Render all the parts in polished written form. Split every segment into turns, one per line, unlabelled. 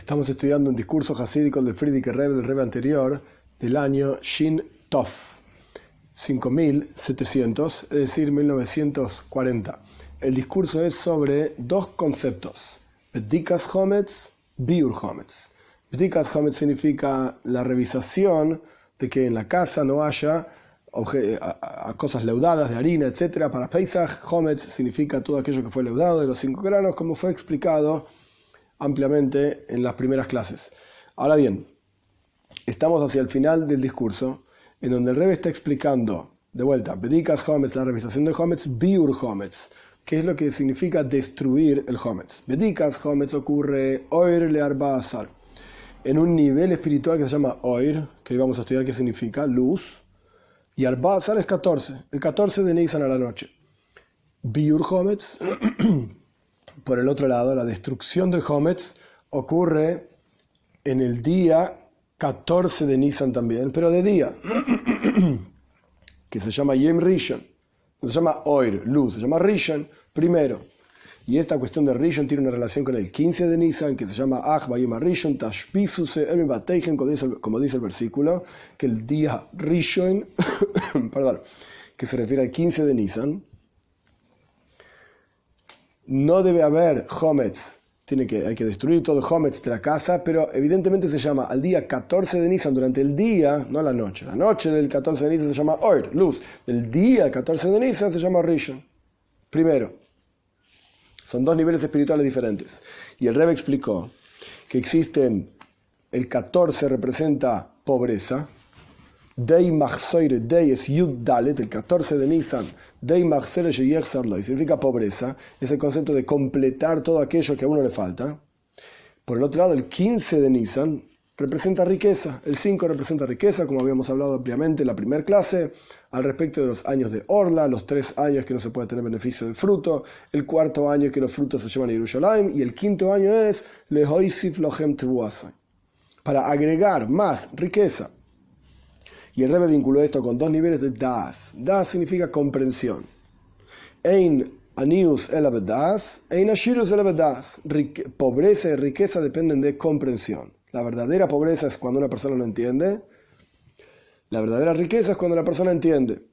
Estamos estudiando un discurso hasídico del Frierdiker Rebbe, del Rebbe anterior, del año Shin Tov, 5700, es decir, 1940. El discurso es sobre dos conceptos: Bedikas Hometz, Biur Hometz. Bedikas Hometz significa la revisación de que en la casa no haya cosas leudadas de harina, etc. Para Pesach, Hometz significa todo aquello que fue leudado de los 5 granos, como fue explicado ampliamente en las primeras clases. Ahora bien, estamos hacia el final del discurso, en donde el Rebbe está explicando, de vuelta, Bedikas Hometz, la revisación de Hometz, Biur Hometz, que es lo que significa destruir el Hometz. Bedikas Hometz ocurre Oir le Arbazar, en un nivel espiritual que se llama Oir, que hoy vamos a estudiar qué significa, luz, y Arbazar es 14, el 14 de Nisan a la noche. Biur Hometz, por el otro lado, la destrucción del Hometz ocurre en el día 14 de Nisan también, pero de día, que se llama Yom Rishon, no se llama Oir, luz, se llama Rishon, primero. Y esta cuestión de Rishon tiene una relación con el 15 de Nisan, que se llama Ach Bayom Rishon, Tashpisuse Ermi Bateichen, como dice el versículo, que el día Rishon, perdón, que se refiere al 15 de Nisan, no debe haber Hometz, hay que destruir todo el Hometz de la casa, pero evidentemente se llama al día 14 de Nisan, durante el día, no la noche del 14 de Nisan se llama Oir, luz, del día 14 de Nisan se llama Rishon, primero. Son dos niveles espirituales diferentes. Y el Rebbe explicó que existen, el 14 representa pobreza, Dei Machsoire, Dei es Yud Dalet, el 14 de Nisan, Dei Machsoire Sheyechzar Lo, significa pobreza, es el concepto de completar todo aquello que a uno le falta. Por el otro lado, el 15 de Nisan representa riqueza, el 5 representa riqueza, como habíamos hablado ampliamente en la primera clase, al respecto de los años de Orla, los 3 años que no se puede tener beneficio del fruto, el 4.º año que los frutos se llevan a Yerushalayim, y el 5.º año es Lehoisif Lochem Tebuasai, para agregar más riqueza. Y el Rebbe vinculó esto con dos niveles de Das. Das significa comprensión. Ein anius elav das, ein ashirus elav das. Pobreza y riqueza dependen de comprensión. La verdadera pobreza es cuando una persona no entiende. La verdadera riqueza es cuando la persona entiende.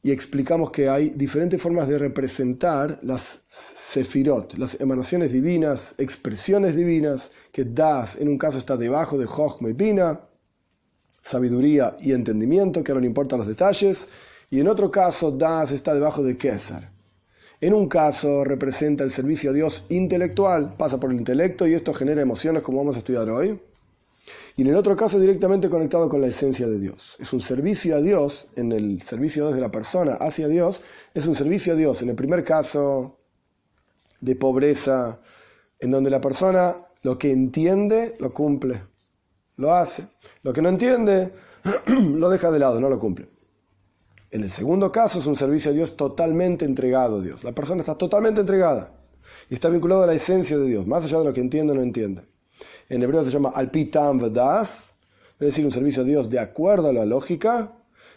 Y explicamos que hay diferentes formas de representar las sefirot, las emanaciones divinas, expresiones divinas, que Das en un caso está debajo de Jochma y Bina, sabiduría y entendimiento, que ahora no importan los detalles, y en otro caso Das está debajo de Kesar. En un caso representa el servicio a Dios intelectual, pasa por el intelecto y esto genera emociones como vamos a estudiar hoy, y en el otro caso directamente conectado con la esencia de Dios. Es un servicio a Dios, en el servicio de la persona hacia Dios, es un servicio a Dios, en el primer caso de pobreza, en donde la persona lo que entiende lo cumple, lo hace. Lo que no entiende, lo deja de lado, no lo cumple. En el segundo caso es un servicio a Dios totalmente entregado a Dios. La persona está totalmente entregada y está vinculado a la esencia de Dios, más allá de lo que entiende o no entiende. En hebreo se llama Alpi Tam V'das, es decir, un servicio a Dios de acuerdo a la lógica.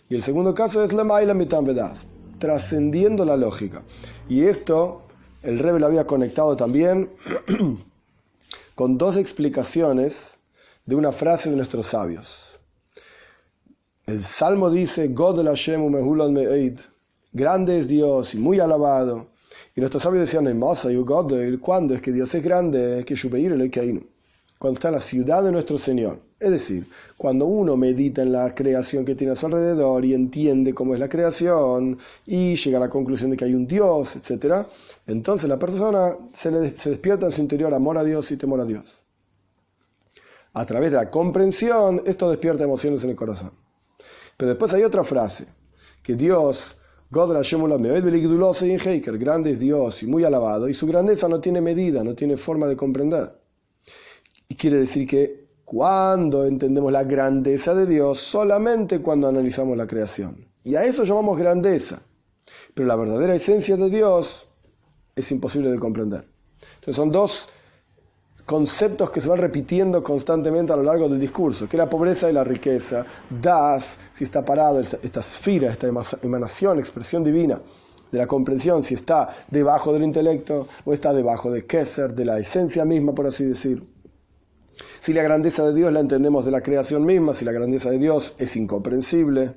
Y el segundo caso es Lemaila Mitam V'das, trascendiendo la lógica. Y esto, el Rebbe lo había conectado también con dos explicaciones de una frase de nuestros sabios. El Salmo dice, Godel Hashem umehulal me'eid, grande es Dios y muy alabado. Y nuestros sabios decían, ¿cuándo es que Dios es grande? Que Shubeir Elokeinu, cuando está en la ciudad de nuestro Señor. Es decir, cuando uno medita en la creación que tiene a su alrededor y entiende cómo es la creación y llega a la conclusión de que hay un Dios, etc., entonces la persona se despierta en su interior amor a Dios y temor a Dios. A través de la comprensión, esto despierta emociones en el corazón. Pero después hay otra frase, que Dios, grande es Dios y muy alabado, y su grandeza no tiene medida, no tiene forma de comprender. Y quiere decir que cuando entendemos la grandeza de Dios, solamente cuando analizamos la creación. Y a eso llamamos grandeza. Pero la verdadera esencia de Dios es imposible de comprender. Entonces son dos conceptos que se van repitiendo constantemente a lo largo del discurso, que la pobreza y la riqueza. Das, si está parado, esta esfera, esta emanación, expresión divina de la comprensión, si está debajo del intelecto o está debajo de Keser, de la esencia misma, por así decir. Si la grandeza de Dios la entendemos de la creación misma, si la grandeza de Dios es incomprensible,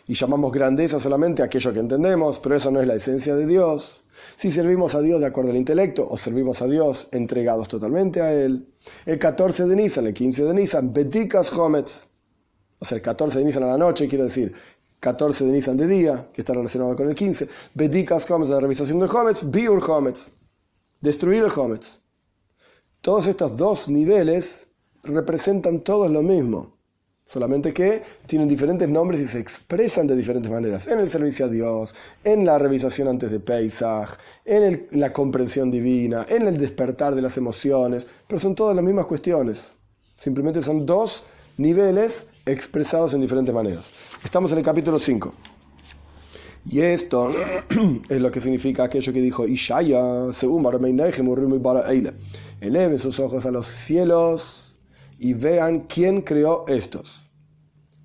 y llamamos grandeza solamente a aquello que entendemos, pero eso no es la esencia de Dios. Si servimos a Dios de acuerdo al intelecto, o servimos a Dios entregados totalmente a Él. El 14 de Nisan, el 15 de Nisan, Bedikas Hometz. O sea, el 14 de Nisan a la noche, quiero decir, 14 de Nisan de día, que está relacionado con el 15. Bedikas Hometz, la revisación del Hometz, Biur Hometz, destruir el Hometz. Todos estos dos niveles representan todos lo mismo, solamente que tienen diferentes nombres y se expresan de diferentes maneras. En el servicio a Dios, en la revisación antes de Pesach, en la comprensión divina, en el despertar de las emociones, pero son todas las mismas cuestiones. Simplemente son dos niveles expresados en diferentes maneras. Estamos en el capítulo 5. Y esto es lo que significa aquello que dijo Ishaya, eleven sus ojos a los cielos y vean quién creó estos.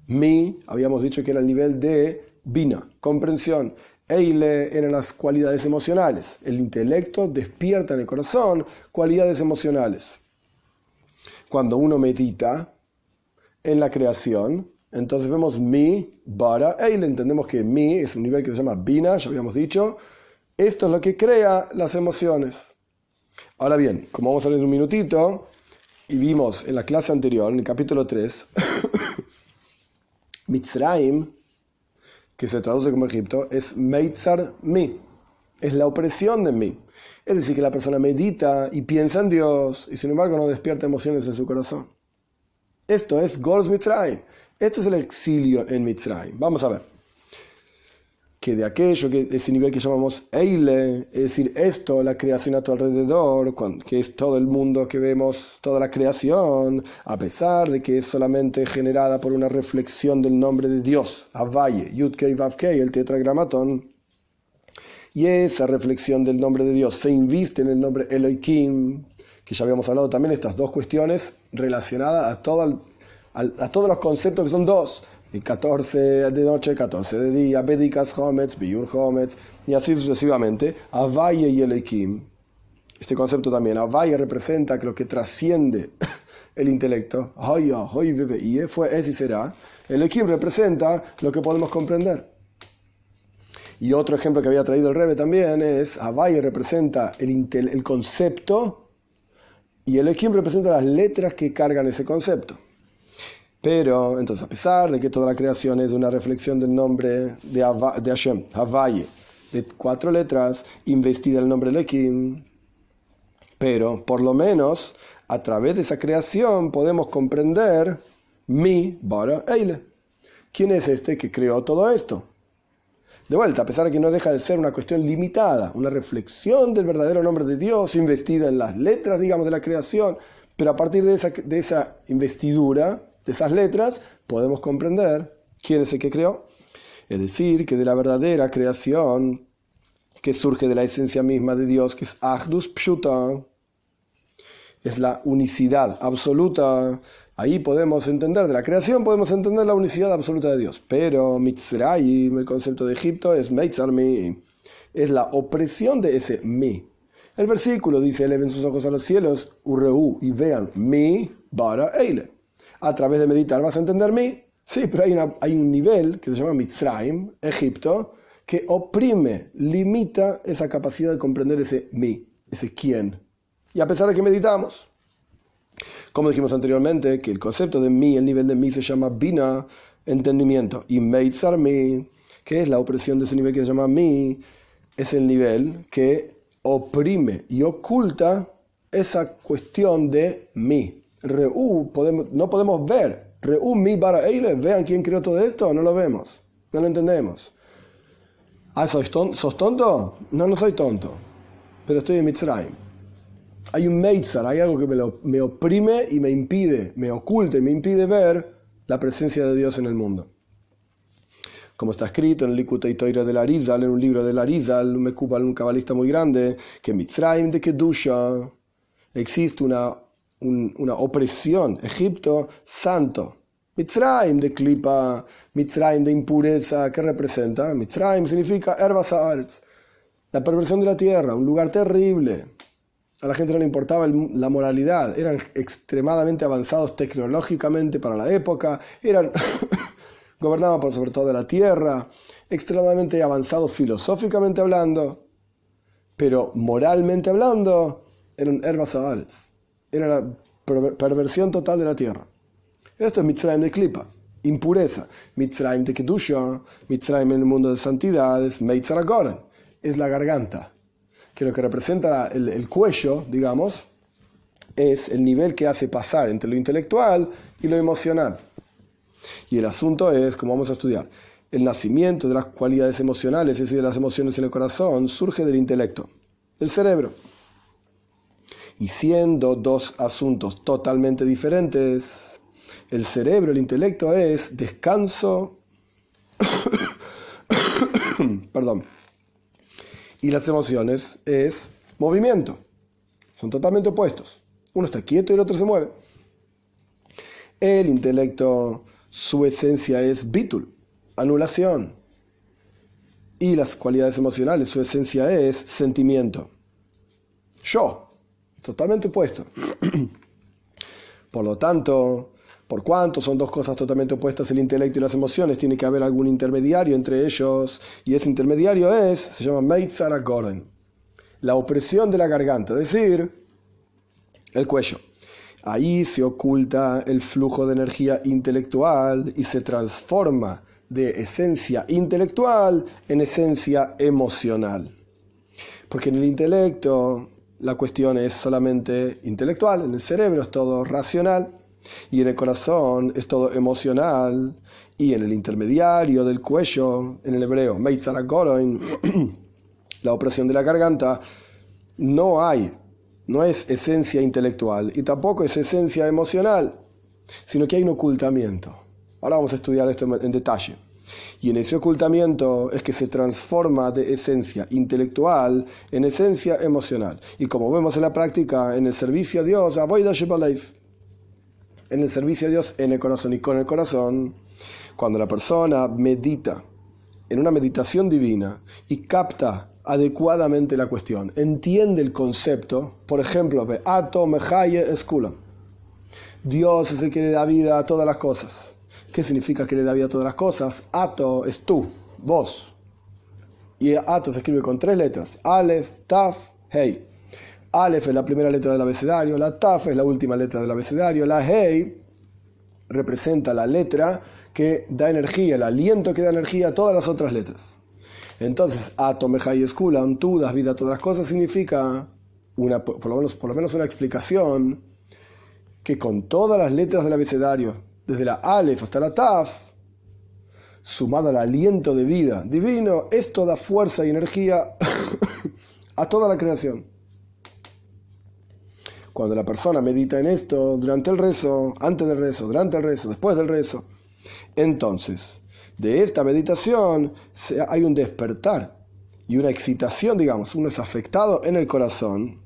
Mi, habíamos dicho que era el nivel de Bina, comprensión. Eile eran las cualidades emocionales. El intelecto despierta en el corazón cualidades emocionales. Cuando uno medita en la creación, entonces vemos mi, bara, eile. Entendemos que mi es un nivel que se llama Bina, ya habíamos dicho. Esto es lo que crea las emociones. Ahora bien, como vamos a ver en un minutito, y vimos en la clase anterior, en el capítulo 3, Mitzrayim, que se traduce como Egipto, es Meitzar mi, es la opresión de mí. Es decir, que la persona medita y piensa en Dios, y sin embargo no despierta emociones en su corazón. Esto es Golus Mitzrayim. Esto es el exilio en Mitzrayim. Vamos a ver. Que de aquello, que ese nivel que llamamos Eile, es decir, esto, la creación a tu alrededor, que es todo el mundo que vemos, toda la creación, a pesar de que es solamente generada por una reflexión del nombre de Dios, Havaye, Yud-Kei Vav-Kei, el tetragramatón, y esa reflexión del nombre de Dios se inviste en el nombre Elohim, que ya habíamos hablado también, estas dos cuestiones relacionadas a todos los conceptos que son dos. El 14 de noche, 14 de día, Bedikas Hometz, Biur Hometz, y así sucesivamente, Havaye y Elohim. Este concepto también, Havaye representa lo que trasciende el intelecto, Hoya, Hoy, Bebe, fue, es y será. Elohim representa lo que podemos comprender. Y otro ejemplo que había traído el Rebbe también es, Havaye representa el concepto, y Elohim representa las letras que cargan ese concepto. Pero, entonces, a pesar de que toda la creación es de una reflexión del nombre de Hashem, Havaye, de 4 letras, investida el nombre Elohim, pero, por lo menos, a través de esa creación podemos comprender mi, bara, eile. ¿Quién es este que creó todo esto? De vuelta, a pesar de que no deja de ser una cuestión limitada, una reflexión del verdadero nombre de Dios, investida en las letras, digamos, de la creación, pero a partir de esa investidura, de esas letras, podemos comprender quién es el que creó. Es decir, que de la verdadera creación, que surge de la esencia misma de Dios, que es Achdus Pshuta, es la unicidad absoluta. Ahí podemos entender, de la creación podemos entender la unicidad absoluta de Dios. Pero Mitzrayim, el concepto de Egipto, es Meitzar mi, es la opresión de ese mi. El versículo dice, eleven sus ojos a los cielos, urreu, y vean mi, bara, eile. A través de meditar vas a entender mi. Sí, pero hay un nivel que se llama Mitzrayim, Egipto, que oprime, limita esa capacidad de comprender ese mi, ese quién. Y a pesar de que meditamos, como dijimos anteriormente, que el concepto de mi, el nivel de mi se llama Bina, entendimiento, y Meitzar mi, que es la opresión de ese nivel que se llama mi, es el nivel que oprime y oculta esa cuestión de mi. Reú, no podemos ver. Reú mi bara eile, vean quién creó todo esto, no lo vemos, no lo entendemos. Ah, ¿sos tonto? No, no soy tonto, pero estoy en Mitzrayim. Hay un Meitzar, hay algo que me oprime y me impide, me oculta y me impide ver la presencia de Dios en el mundo. Como está escrito en el Likutei Torah del Arizal, en un libro del Arizal, un cabalista muy grande, que Mitzrayim de Kedusha, existe una opresión, Egipto santo, Mitzrayim de Klipa, Mitzrayim de impureza, ¿qué representa? Mitzrayim significa Erbas Haaretz, la perversión de la tierra, un lugar terrible. A la gente no le importaba la moralidad, eran extremadamente avanzados tecnológicamente para la época, gobernaban por sobre todo la tierra, extremadamente avanzados filosóficamente hablando, pero moralmente hablando, eran herbas aales, era la perversión total de la tierra. Esto es Mitzrayim de Klipa, impureza. Mitzrayim de Kedusha, Mitzrayim en el mundo de santidades, Meitzar HaGoren, es la garganta, que lo que representa el cuello, digamos, es el nivel que hace pasar entre lo intelectual y lo emocional. Y el asunto es, como vamos a estudiar, el nacimiento de las cualidades emocionales, es decir, de las emociones en el corazón, surge del intelecto, del cerebro. Y siendo dos asuntos totalmente diferentes, el cerebro, el intelecto es descanso, perdón, y las emociones es movimiento. Son totalmente opuestos. Uno está quieto y el otro se mueve. El intelecto, su esencia es bitul, anulación. Y las cualidades emocionales, su esencia es sentimiento. Yo, totalmente opuesto. Por lo tanto, por cuanto son dos cosas totalmente opuestas, el intelecto y las emociones, tiene que haber algún intermediario entre ellos, y ese intermediario se llama Meitzar HaGoren, la opresión de la garganta, es decir, el cuello. Ahí se oculta el flujo de energía intelectual y se transforma de esencia intelectual en esencia emocional. Porque en el intelecto la cuestión es solamente intelectual, en el cerebro es todo racional, y en el corazón es todo emocional, y en el intermediario del cuello, en el hebreo, Meitzar HaGoren, la opresión de la garganta, no es esencia intelectual y tampoco es esencia emocional, sino que hay un ocultamiento. Ahora vamos a estudiar esto en detalle. Y en ese ocultamiento es que se transforma de esencia intelectual en esencia emocional. Y como vemos en la práctica, en el servicio a Dios, en el servicio a Dios en el corazón y con el corazón, cuando la persona medita en una meditación divina y capta adecuadamente la cuestión, entiende el concepto, por ejemplo, Ato Mehaye Eskulam, Dios es el que le da vida a todas las cosas. ¿Qué significa que le da vida a todas las cosas? Ato es tú, vos. Y Ato se escribe con 3 letras, Aleph, Taf, Hei. Aleph es la primera letra del abecedario, la Taf es la última letra del abecedario, la Hei representa la letra que da energía, el aliento que da energía a todas las otras letras. Entonces, Ato Mehai Eskulam, tú das vida a todas las cosas, significa por lo menos una explicación que con todas las letras del abecedario, desde la Aleph hasta la Taf, sumado al aliento de vida divino, esto da fuerza y energía a toda la creación. Cuando la persona medita en esto durante el rezo, antes del rezo, durante el rezo, después del rezo, entonces, de esta meditación hay un despertar y una excitación, digamos, uno es afectado en el corazón,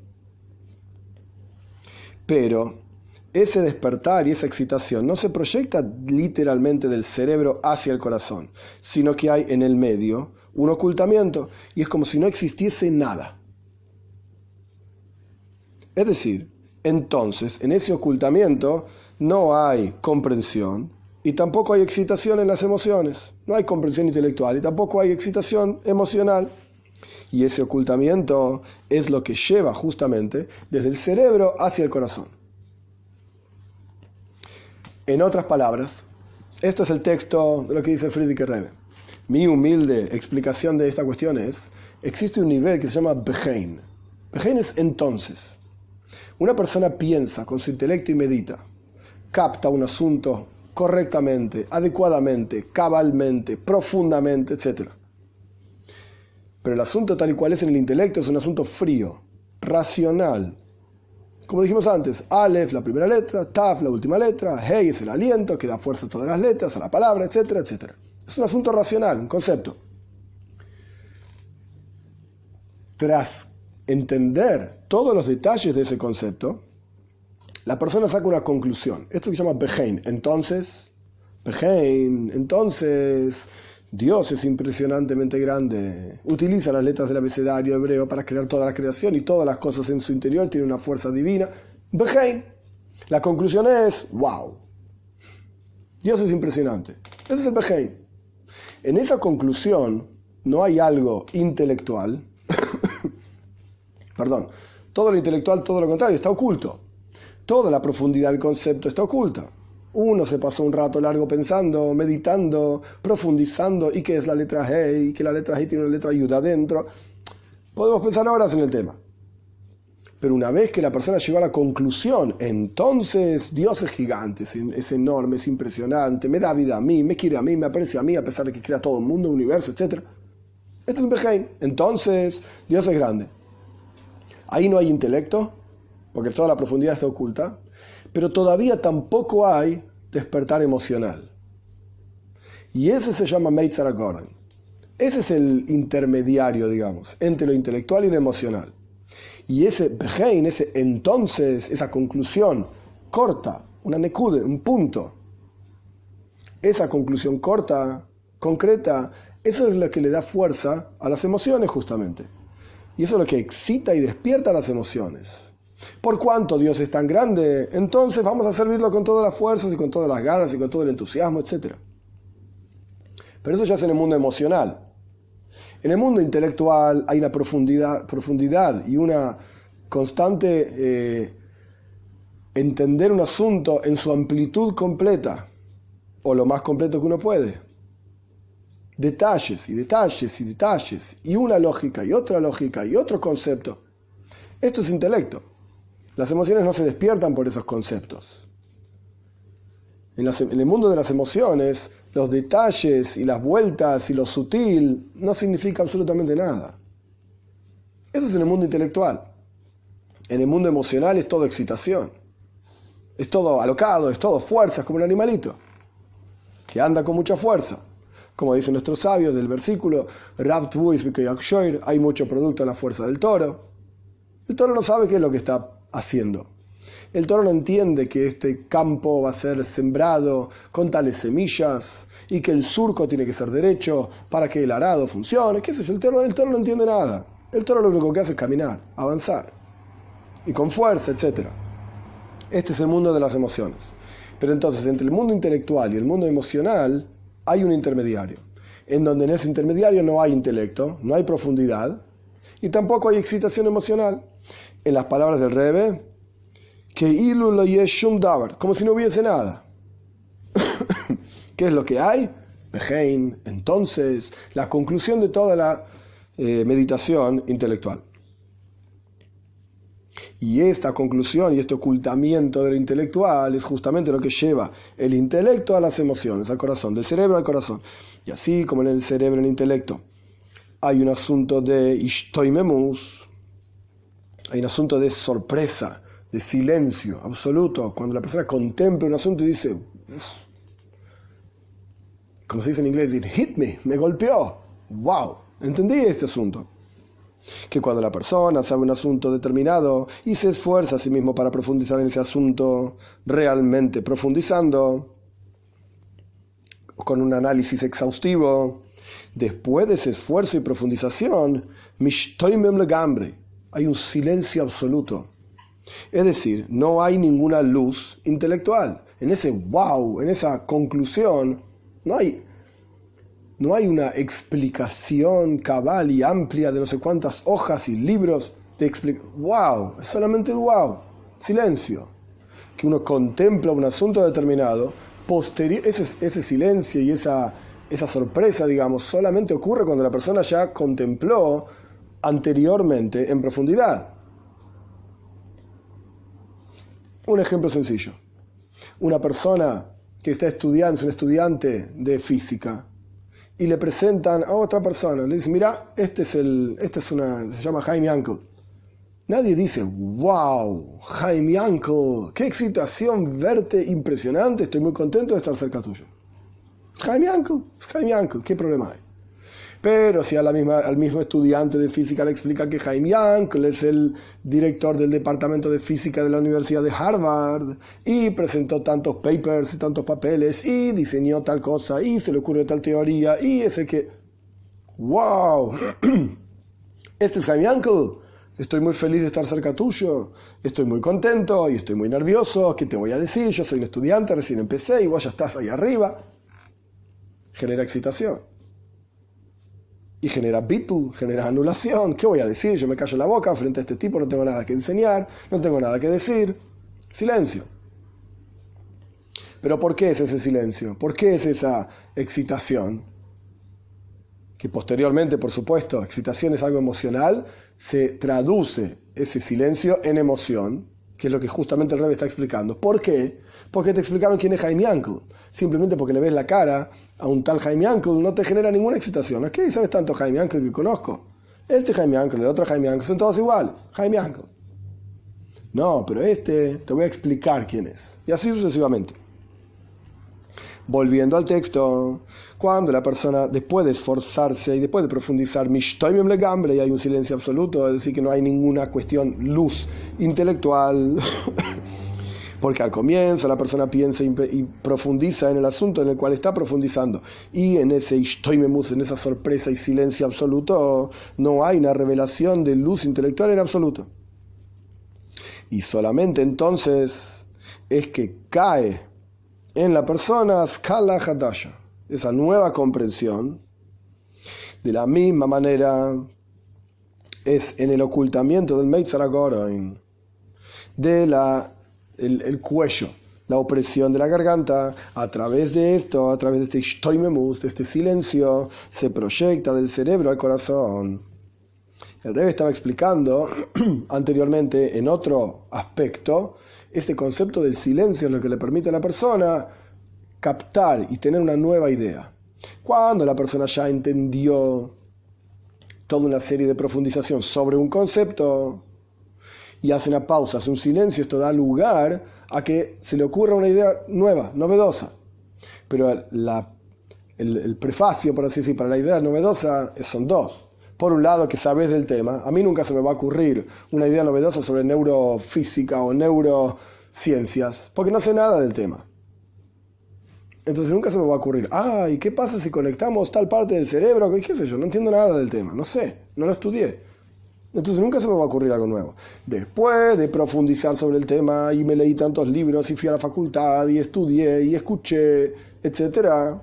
pero ese despertar y esa excitación no se proyecta literalmente del cerebro hacia el corazón, sino que hay en el medio un ocultamiento y es como si no existiese nada. Es decir, entonces en ese ocultamiento no hay comprensión y tampoco hay excitación en las emociones, no hay comprensión intelectual y tampoco hay excitación emocional. Y ese ocultamiento es lo que lleva justamente desde el cerebro hacia el corazón. En otras palabras, esto es el texto de lo que dice Frierdiker Rebbe. Mi humilde explicación de esta cuestión es, existe un nivel que se llama Behein. Behein es entonces. Una persona piensa con su intelecto y medita, capta un asunto correctamente, adecuadamente, cabalmente, profundamente, etc. Pero el asunto tal y cual es en el intelecto es un asunto frío, racional. Como dijimos antes, Aleph, la primera letra, Taf, la última letra, Hei es el aliento que da fuerza a todas las letras, a la palabra, etcétera, etcétera. Es un asunto racional, un concepto. Tras entender todos los detalles de ese concepto, la persona saca una conclusión. Esto se llama Behein. Entonces, Dios es impresionantemente grande. Utiliza las letras del abecedario hebreo para crear toda la creación y todas las cosas en su interior tienen una fuerza divina. Behein. La conclusión es, wow. Dios es impresionante. Ese es el Behein. En esa conclusión no hay algo intelectual. Perdón. Todo lo intelectual, todo lo contrario, está oculto. Toda la profundidad del concepto está oculta. Uno se pasó un rato largo pensando, meditando, profundizando, y qué es la letra Hey, y que la letra Hey tiene una letra Yud adentro. Podemos pensar horas en el tema. Pero una vez que la persona llegó a la conclusión, entonces Dios es gigante, es enorme, es impresionante, me da vida a mí, me quiere a mí, me aprecia a mí, a pesar de que crea todo el mundo, el universo, etc. Esto es un Beheim. Entonces Dios es grande. Ahí no hay intelecto, porque toda la profundidad está oculta, pero todavía tampoco hay despertar emocional. Y ese se llama Meitzar HaGoren. Ese es el intermediario, digamos, entre lo intelectual y lo emocional. Y ese Behein, ese entonces, esa conclusión corta, una nekude, un punto, esa conclusión corta, concreta, eso es lo que le da fuerza a las emociones justamente. Y eso es lo que excita y despierta las emociones. Por cuanto Dios es tan grande, entonces vamos a servirlo con todas las fuerzas y con todas las ganas y con todo el entusiasmo, etc. Pero eso ya es en el mundo emocional. En el mundo intelectual hay una profundidad y una constante entender un asunto en su amplitud completa, o lo más completo que uno puede. Detalles y detalles y detalles, y una lógica y otro concepto. Esto es intelecto. Las emociones no se despiertan por esos conceptos. En el mundo de las emociones, los detalles y las vueltas y lo sutil no significa absolutamente nada. Eso es en el mundo intelectual. En el mundo emocional es todo excitación. Es todo alocado, es todo fuerza, es como un animalito que anda con mucha fuerza. Como dicen nuestros sabios del versículo, hay mucho producto en la fuerza del toro. El toro no sabe qué es lo que está haciendo. El toro no entiende que este campo va a ser sembrado con tales semillas y que el surco tiene que ser derecho para que el arado funcione. ¿Qué sé yo? El toro no entiende nada. El toro lo único que hace es caminar, avanzar y con fuerza, etc. Este es el mundo de las emociones. Pero entonces entre el mundo intelectual y el mundo emocional hay un intermediario, en donde en ese intermediario no hay intelecto, no hay profundidad y tampoco hay excitación emocional. En las palabras del Rebbe, que ilu lo yeshum davar, como si no hubiese nada. ¿Qué es lo que hay? Behein, entonces, la conclusión de toda la meditación intelectual. Y esta conclusión y este ocultamiento de lo intelectual es justamente lo que lleva el intelecto a las emociones, al corazón, del cerebro al corazón. Y así como en el cerebro, en el intelecto, hay un asunto de ishtoimemus, hay un asunto de sorpresa, de silencio absoluto, cuando la persona contempla un asunto y dice, como se dice en inglés, it hit me, me golpeó, wow, entendí este asunto. Que cuando la persona sabe un asunto determinado y se esfuerza a sí mismo para profundizar en ese asunto, realmente profundizando, con un análisis exhaustivo, después de ese esfuerzo y profundización, mishtoimem legambre, hay un silencio absoluto. Es decir, no hay ninguna luz intelectual. En ese wow, en esa conclusión, no hay una explicación cabal y amplia de no sé cuántas hojas y libros de wow, es solamente el wow, silencio. Que uno contempla un asunto determinado, ese silencio y esa sorpresa, digamos, solamente ocurre cuando la persona ya contempló anteriormente en profundidad. Un ejemplo sencillo. Una persona que está estudiando, es un estudiante de física, y le presentan a otra persona, le dicen, mira, se llama Jaime Yankel. Nadie dice, wow, Jaime Yankel, qué excitación verte, impresionante, estoy muy contento de estar cerca tuyo. Jaime Yankel, ¿qué problema hay? Pero si al mismo estudiante de física le explica que Chaim Yankel es el director del departamento de física de la Universidad de Harvard y presentó tantos papers y tantos papeles y diseñó tal cosa y se le ocurrió tal teoría y ese que... ¡Wow! Este es Chaim Yankel. Estoy muy feliz de estar cerca tuyo. Estoy muy contento y estoy muy nervioso. ¿Qué te voy a decir? Yo soy un estudiante, recién empecé y vos ya estás ahí arriba. Genera excitación. Y genera bitul, genera anulación. ¿Qué voy a decir? Yo me callo la boca frente a este tipo, no tengo nada que enseñar, no tengo nada que decir. Silencio. ¿Pero por qué es ese silencio? ¿Por qué es esa excitación? Que posteriormente, por supuesto, excitación es algo emocional, se traduce ese silencio en emoción, que es lo que justamente el Rebbe está explicando. ¿Por qué? Porque te explicaron quién es Chaim Yankel. Simplemente porque le ves la cara a un tal Chaim Yankel no te genera ninguna excitación. ¿A qué sabes tanto Chaim Yankel que conozco? Este Chaim Yankel, el otro Chaim Yankel, son todos iguales. Chaim Yankel. No, pero te voy a explicar quién es. Y así sucesivamente. Volviendo al texto, cuando la persona, después de esforzarse y después de profundizar, mishtoimim legambre, y hay un silencio absoluto, es decir, que no hay ninguna cuestión luz intelectual, porque al comienzo la persona piensa y profundiza en el asunto en el cual está profundizando, y en ese ishtoimemus, en esa sorpresa y silencio absoluto, no hay una revelación de luz intelectual en absoluto. Y solamente entonces es que cae en la persona skala hadasha, esa nueva comprensión. De la misma manera es en el ocultamiento del Meitzar HaGoroin, de el cuello, la opresión de la garganta. A través de esto, a través de este ishtoimemus, de este silencio, se proyecta del cerebro al corazón. El Rebbe estaba explicando anteriormente en otro aspecto. Este concepto del silencio es lo que le permite a la persona captar y tener una nueva idea. Cuando la persona ya entendió toda una serie de profundización sobre un concepto y hace una pausa, hace un silencio, esto da lugar a que se le ocurra una idea nueva, novedosa. Pero el prefacio, por así decir, para la idea novedosa son dos. Por un lado, que sabes del tema. A mí nunca se me va a ocurrir una idea novedosa sobre neurofísica o neurociencias, porque no sé nada del tema. Entonces nunca se me va a ocurrir, ¿y qué pasa si conectamos tal parte del cerebro? ¿Qué sé yo? No entiendo nada del tema, no sé, no lo estudié. Entonces nunca se me va a ocurrir algo nuevo. Después de profundizar sobre el tema y me leí tantos libros y fui a la facultad y estudié y escuché, etc.,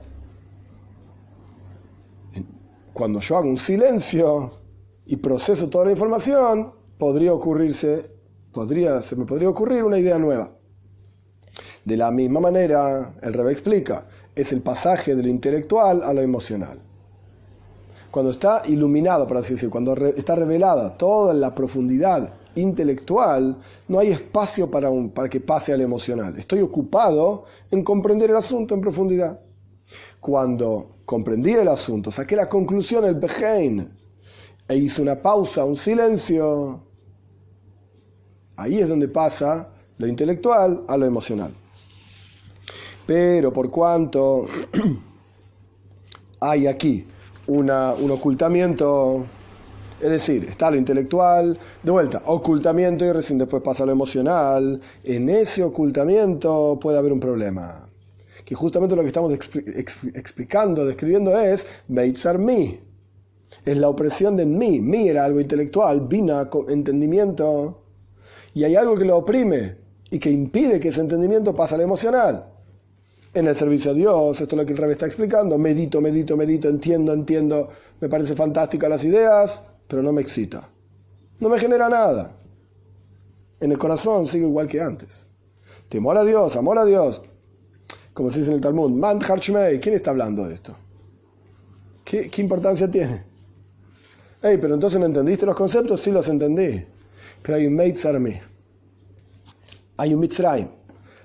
cuando yo hago un silencio y proceso toda la información, se me podría ocurrir una idea nueva. De la misma manera, el Rebbe explica, es el pasaje de lo intelectual a lo emocional. Cuando está iluminado, por así decir, cuando está revelada toda la profundidad intelectual, no hay espacio para que pase al emocional. Estoy ocupado en comprender el asunto en profundidad. Cuando comprendí el asunto, saqué la conclusión, el behein, e hice una pausa, un silencio, ahí es donde pasa lo intelectual a lo emocional. Pero por cuanto hay aquí un ocultamiento, es decir, está lo intelectual, de vuelta, ocultamiento y recién después pasa a lo emocional, en ese ocultamiento puede haber un problema. Que justamente lo que estamos explicando, describiendo es Meitzar mi. Es la opresión de mí. Mi era algo intelectual, vina, entendimiento. Y hay algo que lo oprime y que impide que ese entendimiento pase al emocional. En el servicio a Dios, esto es lo que el Rebbe está explicando. Medito, entiendo. Me parece fantásticas las ideas, pero no me excita. No me genera nada. En el corazón sigo igual que antes. Temor a Dios, amor a Dios. Como se dice en el Talmud, Man Harshmei, ¿quién está hablando de esto? ¿Qué importancia tiene? Pero entonces no entendiste los conceptos, sí los entendí. Pero hay un Meitzar mi. Hay un Mitzrayim.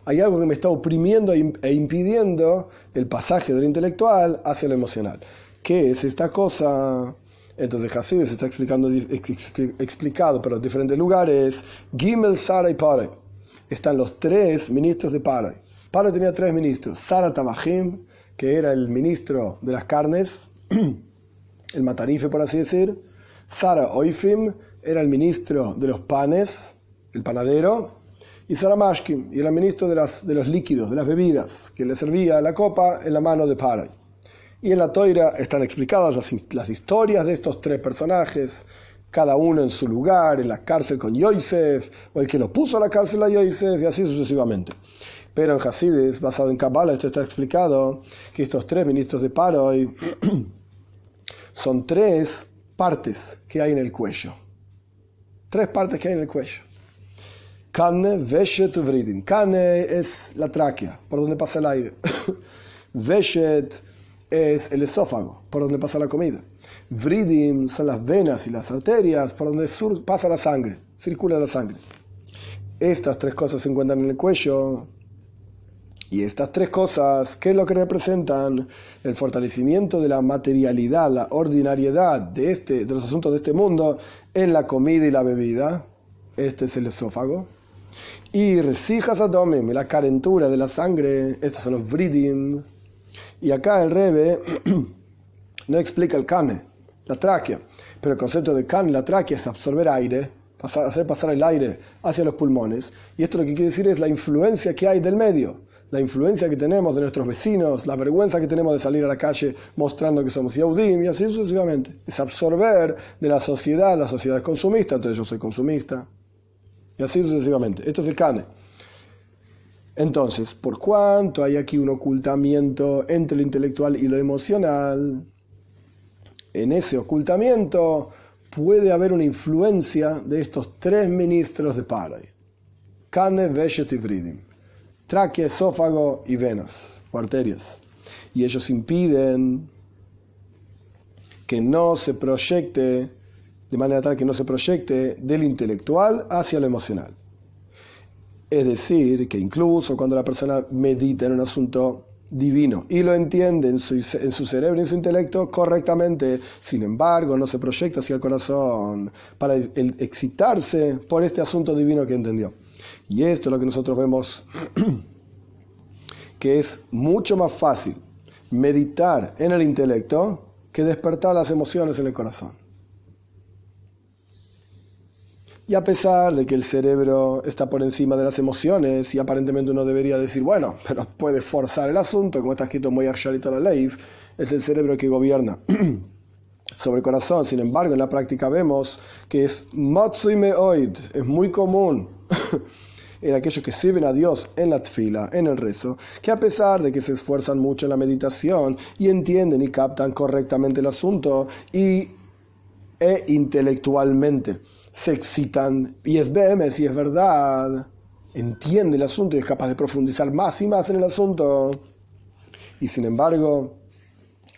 Hay algo que me está oprimiendo e impidiendo el pasaje del intelectual hacia lo emocional. ¿Qué es esta cosa? Entonces Hasidus está explicado por los diferentes lugares. Gimel, Sara y Paray. Están los tres ministros de Paray. Paray tenía tres ministros. Sara Tabajim, que era el ministro de las carnes, el matarife, por así decir. Sara Oifim era el ministro de los panes, el panadero, y Sara Mashkim, y era el ministro de los líquidos, de las bebidas, que le servía la copa en la mano de Paray. Y en la Toira están explicadas las historias de estos tres personajes, cada uno en su lugar, en la cárcel con Yosef, o el que lo puso a la cárcel a Yosef, y así sucesivamente. Pero en Hasidis, basado en Kabbalah, esto está explicado, que estos tres ministros de Paray son tres partes que hay en el cuello. Tres partes que hay en el cuello. Kane, Veshet, Vridin. Kane es la tráquea, por donde pasa el aire. Veshet es el esófago, por donde pasa la comida. Vridin son las venas y las arterias, por donde pasa la sangre, circula la sangre. Estas tres cosas se encuentran en el cuello. Y estas tres cosas, ¿qué es lo que representan? El fortalecimiento de la materialidad, la ordinariedad de los asuntos de este mundo en la comida y la bebida. Este es el esófago. Y resijas adomim, la calentura de la sangre. Estos son los vridim. Y acá el Rebbe no explica el kane, la tráquea. Pero el concepto de kane, la tráquea, es absorber aire, hacer pasar el aire hacia los pulmones. Y esto lo que quiere decir es la influencia que hay del medio. La influencia que tenemos de nuestros vecinos, la vergüenza que tenemos de salir a la calle mostrando que somos Yehudim, y así sucesivamente. Es absorber de la sociedad es consumista, entonces yo soy consumista, y así sucesivamente. Esto es el Kane. Entonces, por cuanto hay aquí un ocultamiento entre lo intelectual y lo emocional, en ese ocultamiento puede haber una influencia de estos tres ministros de Paray. Kane, Veshet y Vridim. Tráquea, esófago y venas o arterias. Y ellos impiden que no se proyecte, de manera tal que no se proyecte del intelectual hacia lo emocional. Es decir, que incluso cuando la persona medita en un asunto divino y lo entiende en su cerebro y en su intelecto correctamente, sin embargo no se proyecta hacia el corazón para excitarse por este asunto divino que entendió. Y esto es lo que nosotros vemos, que es mucho más fácil meditar en el intelecto que despertar las emociones en el corazón. Y a pesar de que el cerebro está por encima de las emociones, y aparentemente uno debería decir, bueno, pero puede forzar el asunto, como está escrito en Moyach Shalit Leif, es el cerebro que gobierna sobre el corazón. Sin embargo, en la práctica vemos que es Matsui Meoid, es muy común en aquellos que sirven a Dios en la tfila, en el rezo, que a pesar de que se esfuerzan mucho en la meditación y entienden y captan correctamente el asunto e intelectualmente se excitan, y es BM, si es verdad, entiende el asunto y es capaz de profundizar más y más en el asunto, y sin embargo,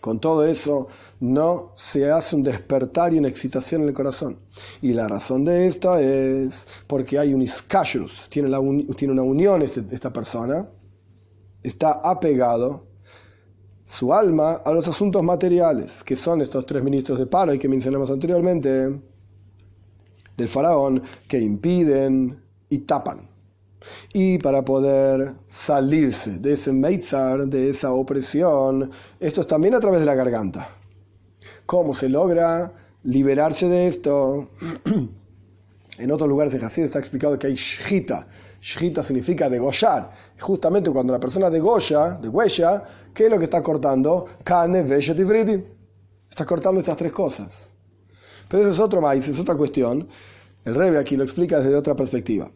con todo eso, no se hace un despertar y una excitación en el corazón. Y la razón de esto es porque hay un iskashus, tiene una unión esta persona, está apegado su alma a los asuntos materiales, que son estos tres ministros de Paray que mencionamos anteriormente, del faraón, que impiden y tapan. Y para poder salirse de ese meitzar, de esa opresión, esto es también a través de la garganta. ¿Cómo se logra liberarse de esto? En otros lugares en Hasid está explicado que hay shchita. Shchita significa degollar. Justamente cuando la persona degüella, ¿qué es lo que está cortando? Kane, Veshet y Vridim. Está cortando estas tres cosas. Pero eso es otro maíz, es otra cuestión. El Rebbe aquí lo explica desde otra perspectiva.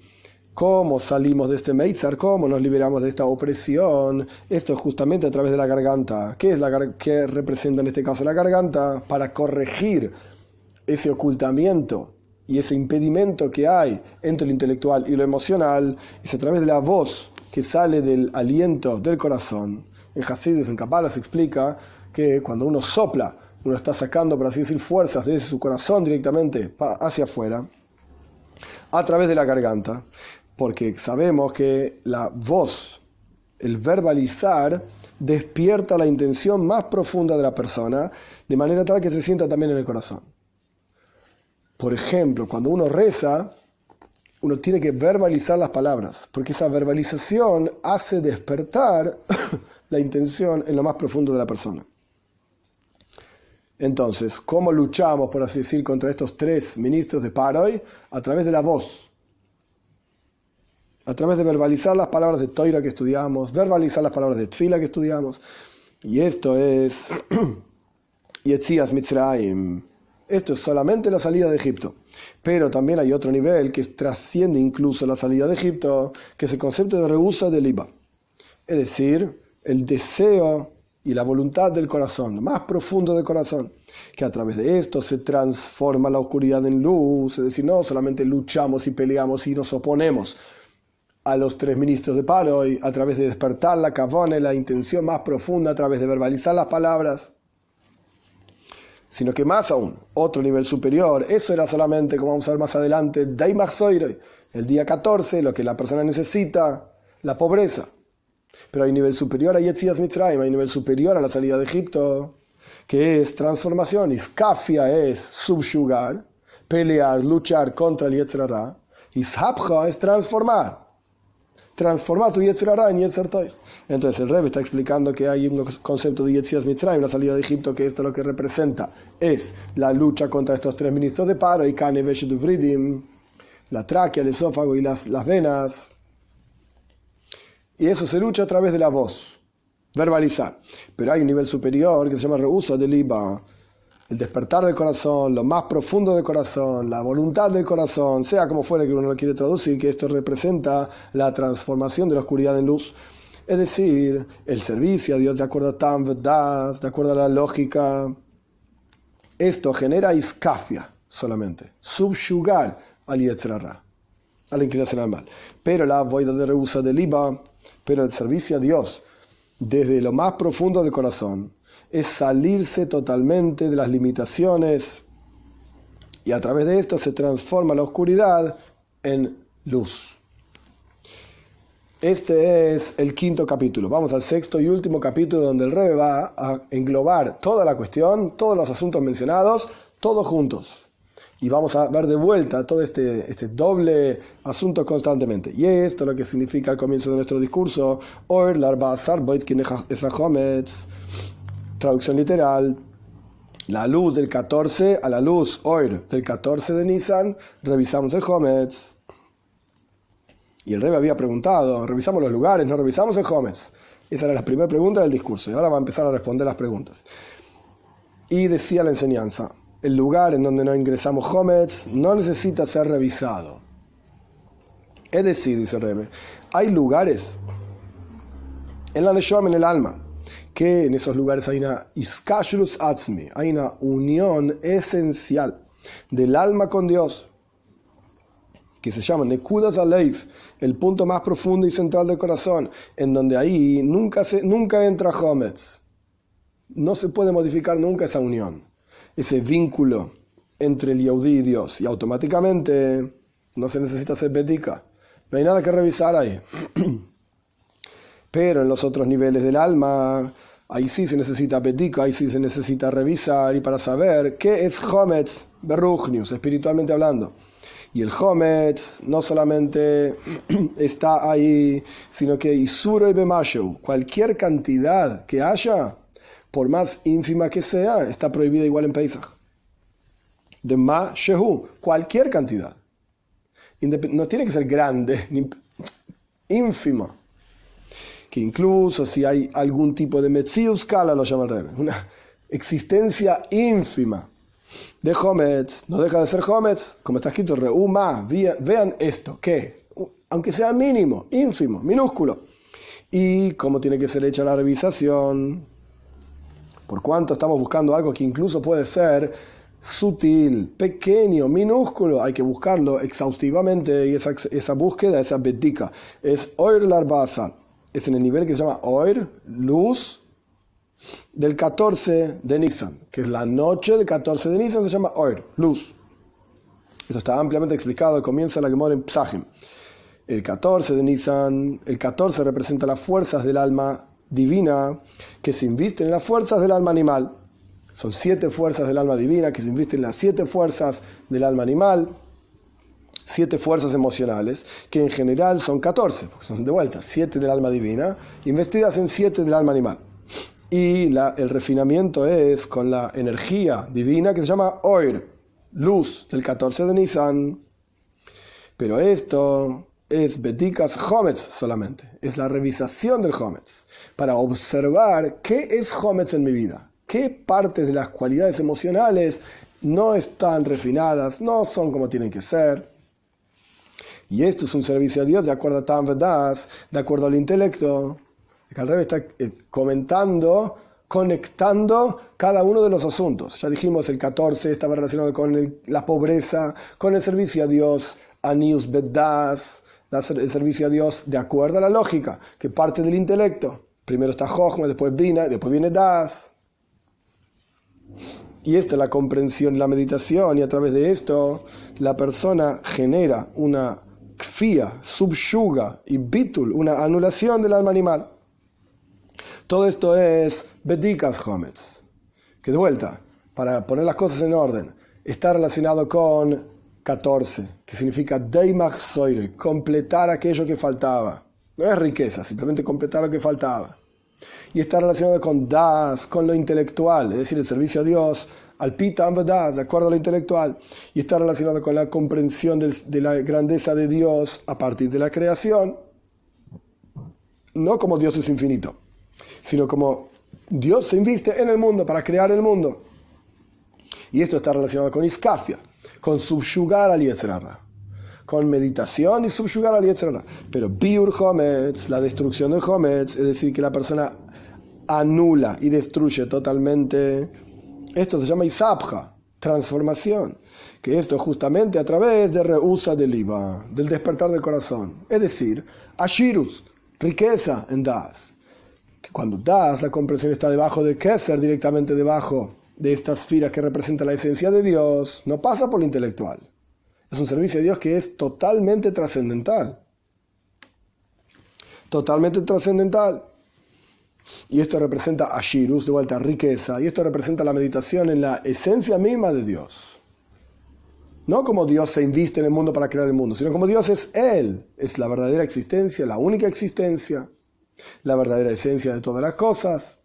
¿Cómo salimos de este meitzar? ¿Cómo nos liberamos de esta opresión? Esto es justamente a través de la garganta. ¿Qué representa en este caso la garganta? Para corregir ese ocultamiento y ese impedimento que hay entre lo intelectual y lo emocional, es a través de la voz que sale del aliento del corazón. En Hasidus, en Kabbalah, se explica que cuando uno sopla, uno está sacando, por así decir, fuerzas desde su corazón directamente hacia afuera, a través de la garganta, porque sabemos que la voz, el verbalizar, despierta la intención más profunda de la persona, de manera tal que se sienta también en el corazón. Por ejemplo, cuando uno reza, uno tiene que verbalizar las palabras, porque esa verbalización hace despertar la intención en lo más profundo de la persona. Entonces, ¿cómo luchamos, por así decir, contra estos tres ministros de Paroi? A través de la voz. A través de verbalizar las palabras de Toira que estudiamos, verbalizar las palabras de Tfila que estudiamos. Y esto es Yetzias Mitzrayim. Esto es solamente la salida de Egipto. Pero también hay otro nivel que trasciende incluso la salida de Egipto, que es el concepto de rehúsa de Liba. Es decir, el deseo y la voluntad del corazón, lo más profundo del corazón, que a través de esto se transforma la oscuridad en luz. Es decir, no solamente luchamos y peleamos y nos oponemos a los tres ministros de Paroi a través de despertar la kavana, la intención más profunda, a través de verbalizar las palabras, sino que más aún, otro nivel superior. Eso era solamente, como vamos a ver más adelante, Daimach Soiroi, el día 14, lo que la persona necesita, la pobreza. Pero hay un nivel superior a Yetzias Mitzrayim, hay un nivel superior a la salida de Egipto, que es transformación. Iskafia es subyugar, pelear, luchar contra el Yetzer Hara. Ishapcha es transformar tu Yetzer Hara en Yetzer Toich. Entonces el Rebbe está explicando que hay un concepto de Yetzias Mitzrayim, la salida de Egipto, que esto lo que representa es la lucha contra estos tres ministros de Paroi, Kane, Veshet, Uvridim, la tráquea, el esófago y las venas. Y eso se lucha a través de la voz, verbalizar. Pero hay un nivel superior que se llama rehúsa de Liba, el despertar del corazón, lo más profundo del corazón, la voluntad del corazón, sea como fuera que uno lo quiere traducir, que esto representa la transformación de la oscuridad en luz. Es decir, el servicio a Dios de acuerdo a Tam Das, de acuerdo a la lógica. Esto genera iskafia solamente, subyugar al Yetzer Hara, a la inclinación al mal. Pero la voida de rehúsa de Liba, pero el servicio a Dios desde lo más profundo del corazón es salirse totalmente de las limitaciones, y a través de esto se transforma la oscuridad en luz. Este es el quinto capítulo. Vamos al sexto y último capítulo, donde el Rebbe va a englobar toda la cuestión, todos los asuntos mencionados, todos juntos. Y vamos a ver de vuelta todo este doble asunto constantemente. Y esto es lo que significa al comienzo de nuestro discurso, Or Larbasar Boit Kinech Esahometz. Traducción literal: la luz del 14 a la luz Or del 14 de Nisan, revisamos el Hometz. Y el Rebbe había preguntado, ¿revisamos los lugares? ¿No revisamos el Hometz? Esa era la primera pregunta del discurso. Y ahora va a empezar a responder las preguntas. Y decía la enseñanza: el lugar en donde no ingresamos Hometz no necesita ser revisado. Es decir, dice el Rebbe, hay lugares en la Neshama, en el alma, que en esos lugares hay una iskashrus atzmi, hay una unión esencial del alma con Dios, que se llama Nekudas Aleif, el punto más profundo y central del corazón, en donde ahí nunca entra Hometz. No se puede modificar nunca esa unión, ese vínculo entre el Yehudí y Dios, y automáticamente no se necesita hacer bedika, no hay nada que revisar ahí. Pero en los otros niveles del alma, ahí sí se necesita bedika, ahí sí se necesita revisar, y para saber qué es Hometz Beruchnius, espiritualmente hablando. Y el Hometz no solamente está ahí, sino que Isuro y Bemashu, cualquier cantidad que haya, por más ínfima que sea, está prohibida igual en Pesach. De Ma Shehu, cualquier cantidad. No tiene que ser grande, ni ínfima. Que incluso si hay algún tipo de Metzius Kala, lo llama el Rebbe, una existencia ínfima de Hometz, no deja de ser Hometz, como está escrito, Reuma, vean esto, que, aunque sea mínimo, ínfimo, minúsculo. Y cómo tiene que ser hecha la revisación, por cuanto estamos buscando algo que incluso puede ser sutil, pequeño, minúsculo, hay que buscarlo exhaustivamente, y esa búsqueda, esa bedika, es Oir Larbasa, es en el nivel que se llama Oir, luz, del 14 de Nisan, que es la noche del 14 de Nisan, se llama Oir, luz. Eso está ampliamente explicado al comienzo de la Gemara en Psachim. El 14 de Nisan, el 14 representa las fuerzas del alma divina que se invisten en las fuerzas del alma animal. Son 7 fuerzas del alma divina que se invisten en las 7 fuerzas del alma animal, 7 fuerzas emocionales, que en general son 14, porque son de vuelta 7 del alma divina, investidas en 7 del alma animal. Y el refinamiento es con la energía divina que se llama Oir, luz del 14 de Nisan. Pero esto es Bedikas Hometz solamente, es la revisación del Hometz, para observar qué es Hometz en mi vida, qué partes de las cualidades emocionales no están refinadas, no son como tienen que ser. Y esto es un servicio a Dios de acuerdo a Tam Vedas, de acuerdo al intelecto. Que al revés está conectando cada uno de los asuntos. Ya dijimos, el 14 estaba relacionado con la pobreza, con el servicio a Dios, Anius Vedas, el servicio a Dios de acuerdo a la lógica, que parte del intelecto. Primero está Jochma, después Bina, después viene Das. Y esta es la comprensión y la meditación, y a través de esto la persona genera una kfía, subyuga y bitul, una anulación del alma animal. Todo esto es Bedikas Hometz, que de vuelta, para poner las cosas en orden, está relacionado con 14, que significa Deimach Soire, completar aquello que faltaba. No es riqueza, simplemente completar lo que faltaba. Y está relacionado con Das, con lo intelectual, es decir, el servicio a Dios, al Pitam Das, de acuerdo a lo intelectual. Y está relacionado con la comprensión de la grandeza de Dios a partir de la creación, no como Dios es infinito, sino como Dios se inviste en el mundo para crear el mundo. Y esto está relacionado con Iskafia, con subyugar al Yetzer Hara, con meditación y subyugar al Yetzer Hara. Pero Biur Hometz, la destrucción del Hometz, es decir, que la persona anula y destruye totalmente, esto se llama Isabja, transformación, que esto justamente a través de Reusa del Iba, del despertar del corazón, es decir, Ashirus, riqueza en Das. Que cuando Das, la comprensión está debajo de Keser, directamente debajo de estas filas que representan la esencia de Dios, no pasa por lo intelectual. Es un servicio a Dios que es totalmente trascendental. Totalmente trascendental. Y esto representa Ashirus, de vuelta, riqueza. Y esto representa la meditación en la esencia misma de Dios. No como Dios se inviste en el mundo para crear el mundo, sino como Dios es Él. Es la verdadera existencia, la única existencia, la verdadera esencia de todas las cosas.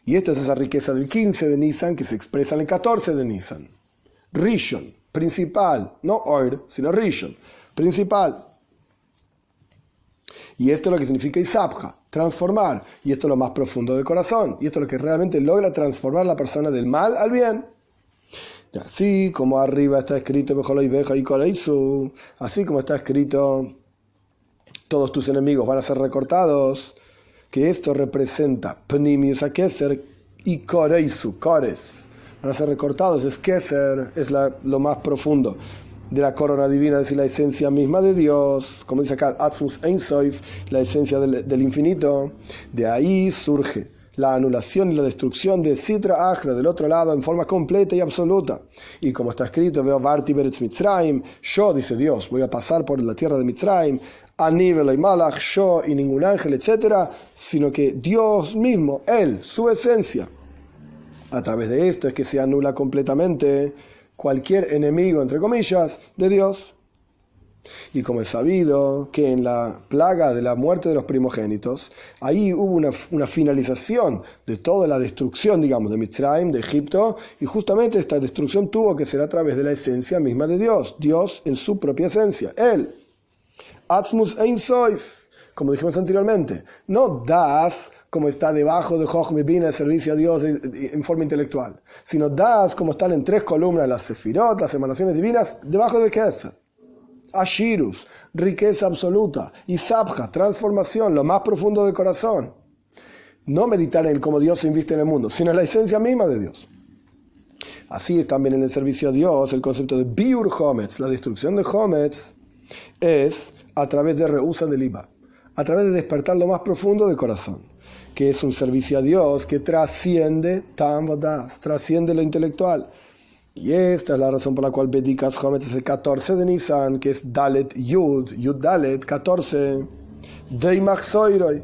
Y esta es esa riqueza del 15 de Nisan que se expresa en el 14 de Nisan. Rishon, principal, no Oir, sino Rishon, principal. Y esto es lo que significa Isabja, transformar. Y esto es lo más profundo del corazón. Y esto es lo que realmente logra transformar a la persona del mal al bien. Y así como arriba está escrito, así como está escrito, todos tus enemigos van a ser recortados, que esto representa Pnimius a Keser y Koreisu, Kores. Van a ser recortados, es Keser, es lo más profundo de la corona divina, es decir, la esencia misma de Dios, como dice acá, Atzmus Ein Sof, la esencia del infinito. De ahí surge la anulación y la destrucción de Sitra Achra, del otro lado, en forma completa y absoluta. Y como está escrito, veo Varti Beretz Mitzrayim, yo, dice Dios, voy a pasar por la tierra de Mitzrayim, Aníbel y Malach, yo y ningún ángel, etc., sino que Dios mismo, Él, su esencia. A través de esto es que se anula completamente cualquier enemigo, entre comillas, de Dios. Y como es sabido que en la plaga de la muerte de los primogénitos, ahí hubo una finalización de toda la destrucción, digamos, de Mitzrayim, de Egipto, y justamente esta destrucción tuvo que ser a través de la esencia misma de Dios, Dios en su propia esencia, Él. Atzmus Ein Sof, como dijimos anteriormente, no Das como está debajo de Jochma y Bina, el servicio a Dios en forma intelectual, sino Das como están en 3 columnas las Sefirot, las emanaciones divinas, debajo de Keser. Ashirus, riqueza absoluta, y Sabja, transformación, lo más profundo del corazón. No meditar en cómo Dios se inviste en el mundo, sino en la esencia misma de Dios. Así es también en el servicio a Dios el concepto de Biur Hometz, la destrucción de Hometz, es a través de Reusa del Iba, a través de despertar lo más profundo del corazón, que es un servicio a Dios que trasciende Tam Vadas, trasciende lo intelectual. Y esta es la razón por la cual Bedikas Hometz es el 14 de Nisan, que es Dalet Yud, Yud Dalet, 14, Deimach Soiroi.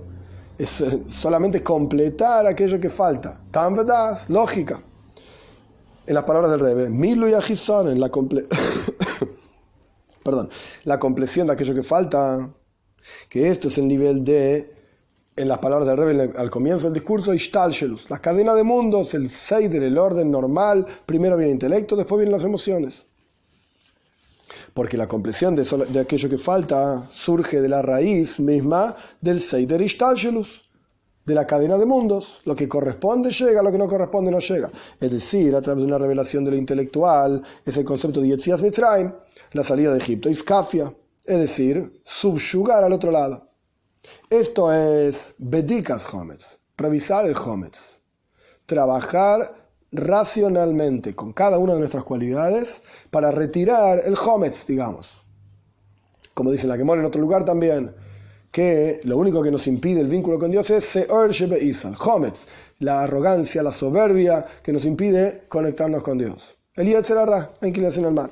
Es solamente completar aquello que falta. Tam Vadas, lógica. En las palabras del Rebbe, Milu Yachison, en la la compleción de aquello que falta, que esto es el nivel de en las palabras del Rebbe al comienzo del discurso, Ishtalshelus, las cadenas de mundos, el Seider, el orden normal, primero viene el intelecto, después vienen las emociones. Porque la compleción de aquello que falta surge de la raíz misma del Seider Ishtalshelus, de la cadena de mundos. Lo que corresponde llega, lo que no corresponde no llega. Es decir, a través de una revelación de lo intelectual, es el concepto de Yetzias Mitzrayim, la salida de Egipto, Iskafia, es decir, subyugar al otro lado. Esto es Bedikas Hometz, revisar el Hometz, trabajar racionalmente con cada una de nuestras cualidades para retirar el Hometz, digamos. Como dice la Gemara en otro lugar también, que lo único que nos impide el vínculo con Dios es Seor Shebe Isal, Hometz, la arrogancia, la soberbia que nos impide conectarnos con Dios. El Yetzer Hara, la inclinación al mal.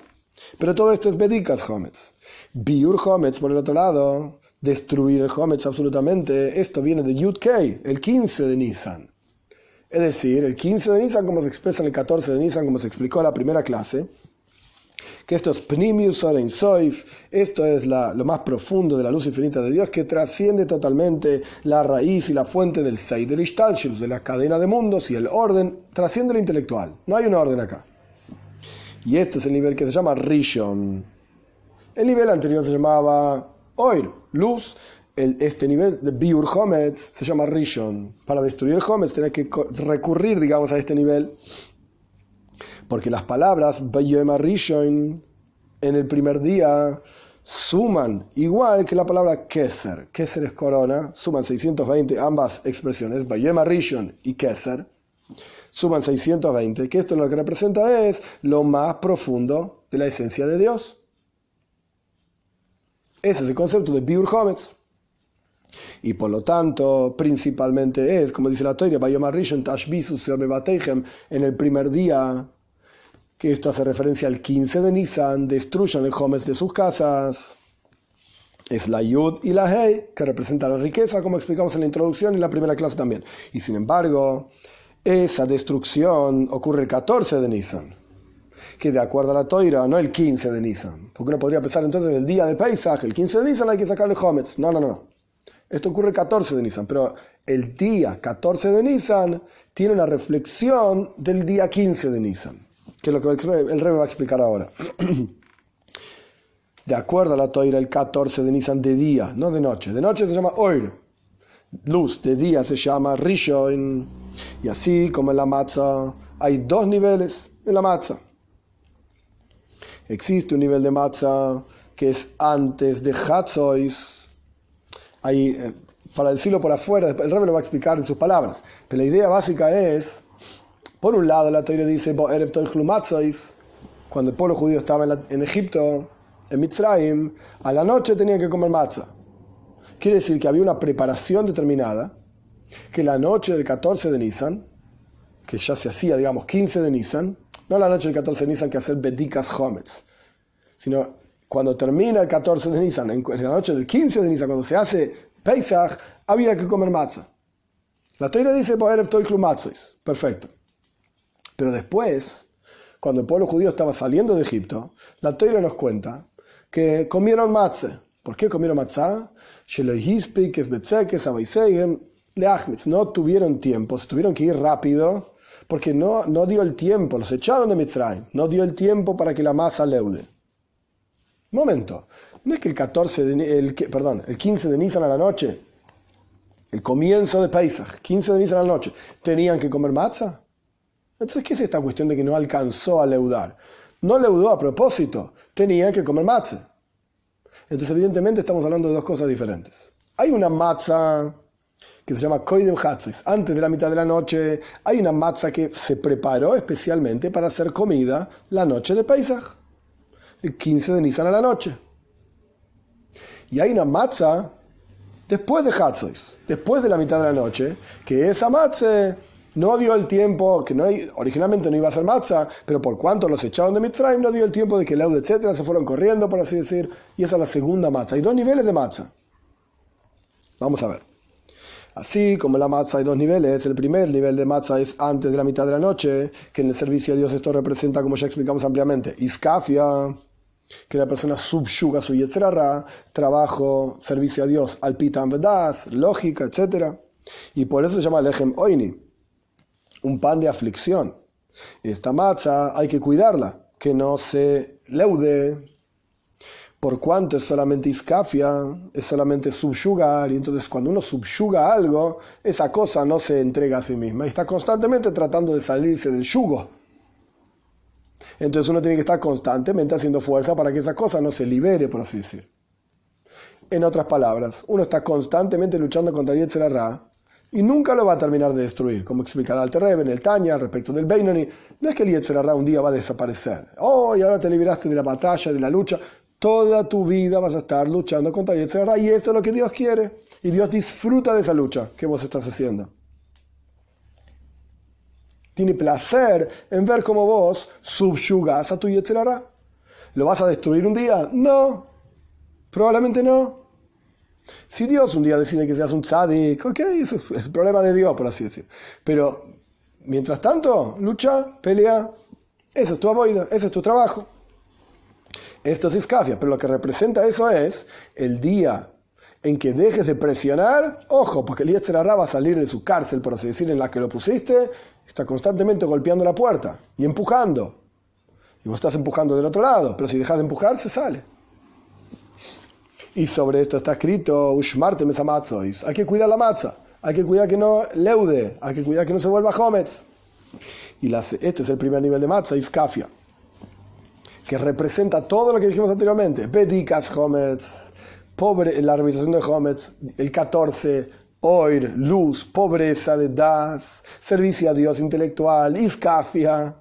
Pero todo esto es Bedikas Hometz. Biur Hometz, por el otro lado, destruir el Hometz absolutamente, esto viene de Yud Kei, el 15 de Nisan. Es decir, el 15 de Nisan, como se expresa en el 14 de Nisan, como se explicó en la primera clase, que esto es Pnimius Orein Soif, esto es lo más profundo de la luz infinita de Dios, que trasciende totalmente la raíz y la fuente del Seider Ishtalshelus, de la cadena de mundos, y el orden trasciende lo intelectual. No hay un orden acá. Y este es el nivel que se llama Rishon. El nivel anterior se llamaba Oir, luz. Este nivel de Biur Hometz se llama Rishon. Para destruir el Hometz tenés que recurrir, digamos, a este nivel. Porque las palabras Bayom Rishon en el primer día suman igual que la palabra Keser. Keser es corona, suman 620, ambas expresiones, Bayom Rishon y Keser, suman 620, que esto lo que representa es lo más profundo de la esencia de Dios. Ese es el concepto de Biur Hometz. Y por lo tanto, principalmente es, como dice la Torah, Bayom Rishon Tashbisu Seor Bebateichem, en el primer día, que esto hace referencia al 15 de Nisan, destruyan el Hometz de sus casas. Es la Yud y la Hei, que representa la riqueza, como explicamos en la introducción y en la primera clase también. Y sin embargo, esa destrucción ocurre el 14 de Nisan, que de acuerdo a la Torah, no el 15 de Nisan. Porque uno podría pensar entonces el día de Pesach, el 15 de Nisan hay que sacarle Hometz. No. Esto ocurre el 14 de Nisan, pero el día 14 de Nisan tiene una reflexión del día 15 de Nisan, que es lo que el Rebbe va a explicar ahora. De acuerdo a la Torah, el 14 de Nisan de día, no de noche. De noche se llama Oir, luz. De día se llama Rishon. Y así como en la matzah hay dos niveles en la matzah. Existe un nivel de matzah que es antes de Hatzois. Ahí, para decirlo por afuera, el Rebbe lo va a explicar en sus palabras. Pero la idea básica es, por un lado, la Torah dice, cuando el pueblo judío estaba en Egipto, en Mitzrayim, a la noche tenían que comer matzah. Quiere decir que había una preparación determinada, que la noche del 14 de Nisan, que ya se hacía, digamos, 15 de Nisan, no la noche del 14 de Nisan que hacer Bedikas Hometz, sino cuando termina el 14 de Nisan, en la noche del 15 de Nisan, cuando se hace Pesach, había que comer matzah. La Torah dice, perfecto. Pero después, cuando el pueblo judío estaba saliendo de Egipto, la Torah nos cuenta que comieron matzah. ¿Por qué comieron matzah? No tuvieron tiempo, se tuvieron que ir rápido, porque no dio el tiempo, los echaron de Mitzrayim, no dio el tiempo para que la masa leude. Momento, no es que el 15 de Nisan a la noche, el comienzo de Pesach, 15 de Nisan a la noche, tenían que comer matzah. Entonces, ¿qué es esta cuestión de que no alcanzó a leudar? No leudó a propósito, tenían que comer matzah. Entonces, evidentemente, estamos hablando de dos cosas diferentes. Hay una matzah que se llama Koidem Hatzis, antes de la mitad de la noche. Hay una matzah que se preparó especialmente para hacer comida la noche de Pesach, el 15 de Nisan a la noche. Y hay una matzah después de Hatzos, después de la mitad de la noche, que esa matzah no dio el tiempo, originalmente no iba a ser matzah, pero por cuanto los echaron de Mitzrayim, no dio el tiempo de que leude, etcétera, se fueron corriendo, por así decir, y esa es la segunda matzah. Hay dos niveles de matzah. Vamos a ver. Así como en la matzah hay dos niveles, el primer nivel de matzah es antes de la mitad de la noche, que en el servicio a Dios esto representa, como ya explicamos ampliamente, Iskafia. que la persona subyuga su Yetzer Hara, trabajo, servicio a Dios, al pitam vedas, lógica, etc. Y por eso se llama lechem oini, un pan de aflicción. Esta matzah hay que cuidarla, que no se leude, por cuanto es solamente iskafia, es solamente subyugar, y entonces cuando uno subyuga algo, esa cosa no se entrega a sí misma, y está constantemente tratando de salirse del yugo. Entonces uno tiene que estar constantemente haciendo fuerza para que esa cosa no se libere, por así decir. En otras palabras, uno está constantemente luchando contra el Yetzer Hara y nunca lo va a terminar de destruir, como explica el Alter Rebbe en el Tanya respecto del Beinoni. No es que el Yetzer Hara un día va a desaparecer. Oh, y ahora te liberaste de la batalla, de la lucha. Toda tu vida vas a estar luchando contra el Yetzer Hara y esto es lo que Dios quiere. Y Dios disfruta de esa lucha que vos estás haciendo. Tiene placer en ver cómo vos subyugás a tu Yetzer Hara. ¿Lo vas a destruir un día? No, probablemente no. Si Dios un día decide que seas un tzadik, ok, eso es el problema de Dios, por así decir. Pero, mientras tanto, lucha, pelea, ese es tu avoida, ese es tu trabajo. Esto es iskafia, pero lo que representa eso es el día en que dejes de presionar, ojo, porque el Yetzer Hara va a salir de su cárcel, por así decir, en la que lo pusiste, está constantemente golpeando la puerta y empujando. Y vos estás empujando del otro lado, pero si dejas de empujar, se sale. Y sobre esto está escrito, Ushmarte mesamatzois, hay que cuidar la matzah, hay que cuidar que no leude, hay que cuidar que no se vuelva hometz. Y este es el primer nivel de matzah, iskafia, que representa todo lo que dijimos anteriormente, Bedikas hometz, pobre, la revisación de hometz, el 14, oir, luz, pobreza de das, servicio a Dios intelectual, iskafia,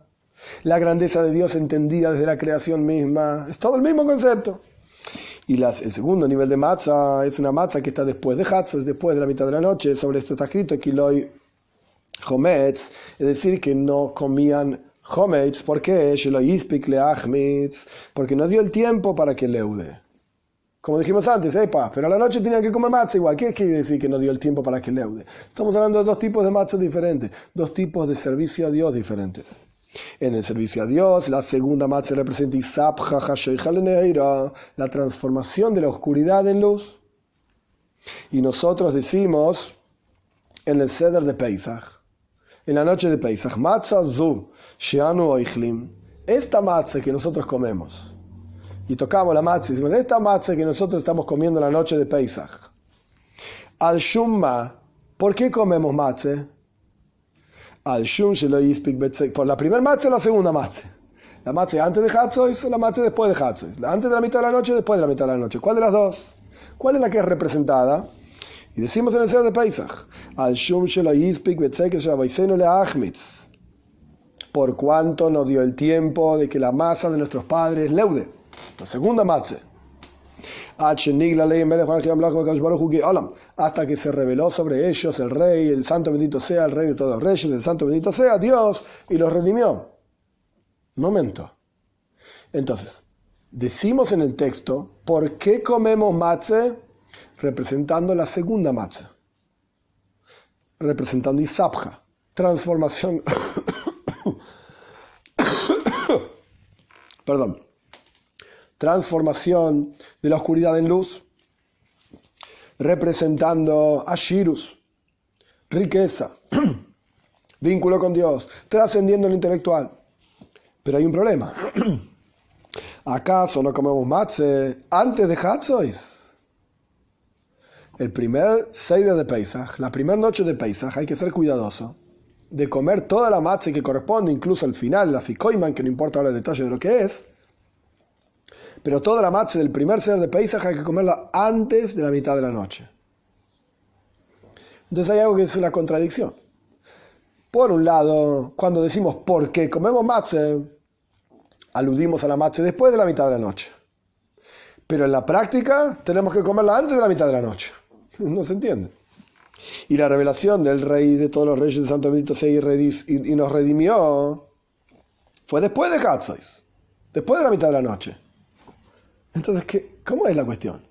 la grandeza de Dios entendida desde la creación misma, es todo el mismo concepto. Y el segundo nivel de matzah es una matzah que está después de Hatzos, después de la mitad de la noche. Sobre esto está escrito Kiloi Hometz, es decir, que no comían Hometz. ¿Por qué? Porque no dio el tiempo para que leude. Como dijimos antes, pero a la noche tenían que comer matzah igual. ¿Qué quiere decir que no dio el tiempo para que leude? Estamos hablando de dos tipos de matzah diferentes, dos tipos de servicio a Dios diferentes. En el servicio a Dios, la segunda matzah representa la transformación de la oscuridad en luz. Y nosotros decimos en el Seder de Pesach, en la noche de Pesach, matzah zu sheanu oichlim, esta matzah que nosotros comemos. Y tocamos la matzah y decimos, esta matzah que nosotros estamos comiendo en la noche de Pesach. Al shumma, ¿por qué comemos matzah? Por la primera matzah o la segunda matzah. La matzah antes de Hatzos o la matzah después de Hatzos. Antes de la mitad de la noche, después de la mitad de la noche. ¿Cuál de las dos? ¿Cuál es la que es representada? Y decimos en el ser de Pesach, por cuanto no dio el tiempo de que la masa de nuestros padres leude. La segunda matzah. Hasta que se reveló sobre ellos el Rey, el Santo bendito sea, el Rey de todos los reyes, el Santo bendito sea Dios, y los redimió. Momento. Entonces, decimos en el texto, ¿por qué comemos matzah? Representando la segunda matzah. Representando Isabja, transformación. Perdón. Transformación de la oscuridad en luz, representando Ashirus, riqueza, vínculo con Dios, trascendiendo lo intelectual. Pero hay un problema. ¿Acaso no comemos matzah antes de Hatzos? El primer Seder de Pesach, la primera noche de Pesach, hay que ser cuidadoso de comer toda la matzah que corresponde, incluso al final, la fikoiman, que no importa ahora el detalle de lo que es. Pero toda la matzah del primer Seder de Pesach hay que comerla antes de la mitad de la noche. Entonces hay algo que es una contradicción. Por un lado, cuando decimos ¿por qué comemos matzah?, aludimos a la matzah después de la mitad de la noche. Pero en la práctica tenemos que comerla antes de la mitad de la noche. No se entiende. Y la revelación del Rey de todos los reyes, de Santo bendito sea y nos redimió, fue después de Hatzos, después de la mitad de la noche. Entonces, ¿cómo es la cuestión?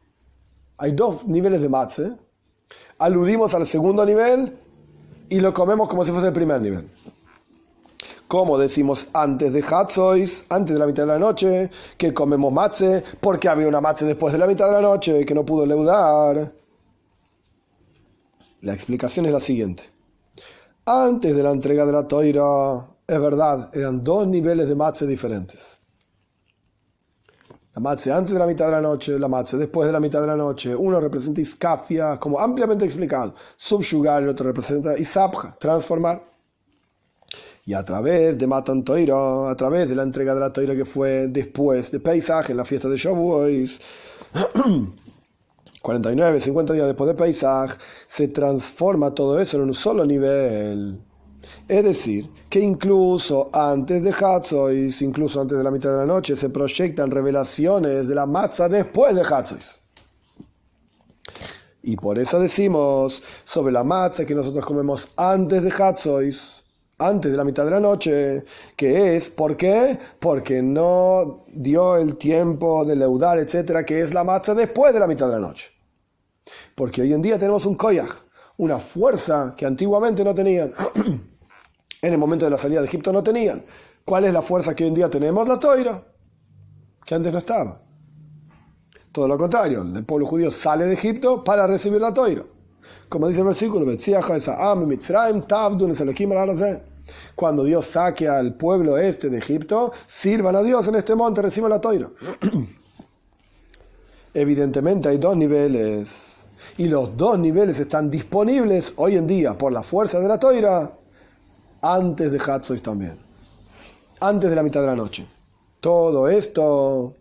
Hay dos niveles de matzah, aludimos al segundo nivel y lo comemos como si fuese el primer nivel. Como decimos antes de Hatzois, antes de la mitad de la noche, que comemos matze, porque había una matze después de la mitad de la noche que no pudo leudar. La explicación es la siguiente. Antes de la entrega de la Toira, es verdad, eran dos niveles de matze diferentes. La matze antes de la mitad de la noche, la matze después de la mitad de la noche. Uno representa iskafia, como ampliamente explicado, subyugar, el otro representa isabja, transformar. Y a través de Matan Toira, a través de la entrega de la Toira que fue después de Pesach, en la fiesta de Shavuos, 49, 50 días después de Pesach, se transforma todo eso en un solo nivel. Es decir, que incluso antes de Hatzois, incluso antes de la mitad de la noche, se proyectan revelaciones de la matzah después de Hatzois. Y por eso decimos sobre la matzah que nosotros comemos antes de Hatzois, antes de la mitad de la noche, que es, ¿por qué? Porque no dio el tiempo de leudar, etcétera, que es la matzah después de la mitad de la noche. Porque hoy en día tenemos un koyach, una fuerza que antiguamente no tenían. En el momento de la salida de Egipto no tenían. ¿Cuál es la fuerza que hoy en día tenemos? La Toira, que antes no estaba. Todo lo contrario, el pueblo judío sale de Egipto para recibir la Toira. Como dice el versículo, cuando Dios saque al pueblo este de Egipto, sirvan a Dios en este monte, reciban la Toira. Evidentemente hay dos niveles, y los dos niveles están disponibles hoy en día por la fuerza de la Toira, antes de Hatzois también, antes de la mitad de la noche. Todo esto,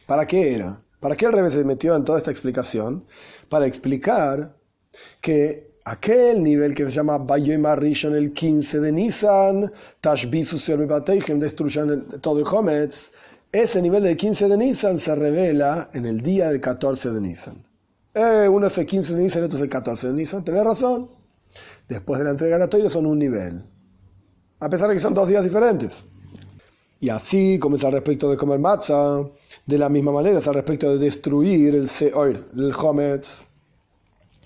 ¿para qué era? ¿Para qué el Rebbe se metió en toda esta explicación? Para explicar que aquel nivel que se llama Bayoim Rishon, el 15 de Nisan, Tashbisu Serbebateichem, destruyan todo el Hometz, ese nivel del 15 de Nisan se revela en el día del 14 de Nisan. Uno es el 15 de Nisan y otro es el 14 de Nisan. Tenés razón. Después de la entrega de la Toira son un nivel, a pesar de que son 2 días diferentes. Y así como es al respecto de comer matzah, de la misma manera es al respecto de destruir el seor, el hometz,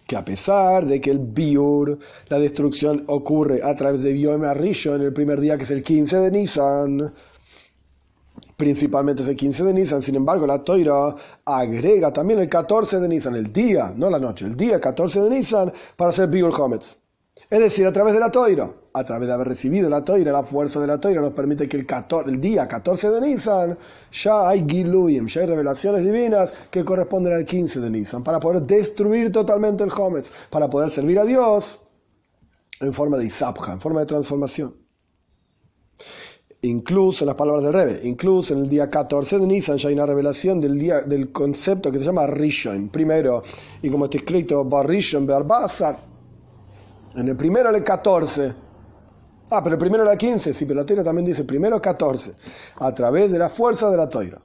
que a pesar de que el biur, la destrucción ocurre a través de Yom HaRishon en el primer día, que es el 15 de Nisan, principalmente es el 15 de Nisan, sin embargo la Toira agrega también el 14 de Nisan, el día, no la noche, el día 14 de Nisan, para hacer biur hometz. Es decir, a través de la Toira, a través de haber recibido la Toira, la fuerza de la Toira nos permite que el día 14 de Nisan ya hay Giluyim, ya hay revelaciones divinas que corresponden al 15 de Nisan, para poder destruir totalmente el Hometz, para poder servir a Dios en forma de Isabja, en forma de transformación. Incluso en las palabras del Rebbe, incluso en el día 14 de Nisan ya hay una revelación del concepto que se llama Rishon, primero, y como está escrito, Barishon Be'arbasar, en el primero el 14. Pero el primero era 15. Sí, pero la Toira también dice primero 14. A través de la fuerza de la Toira.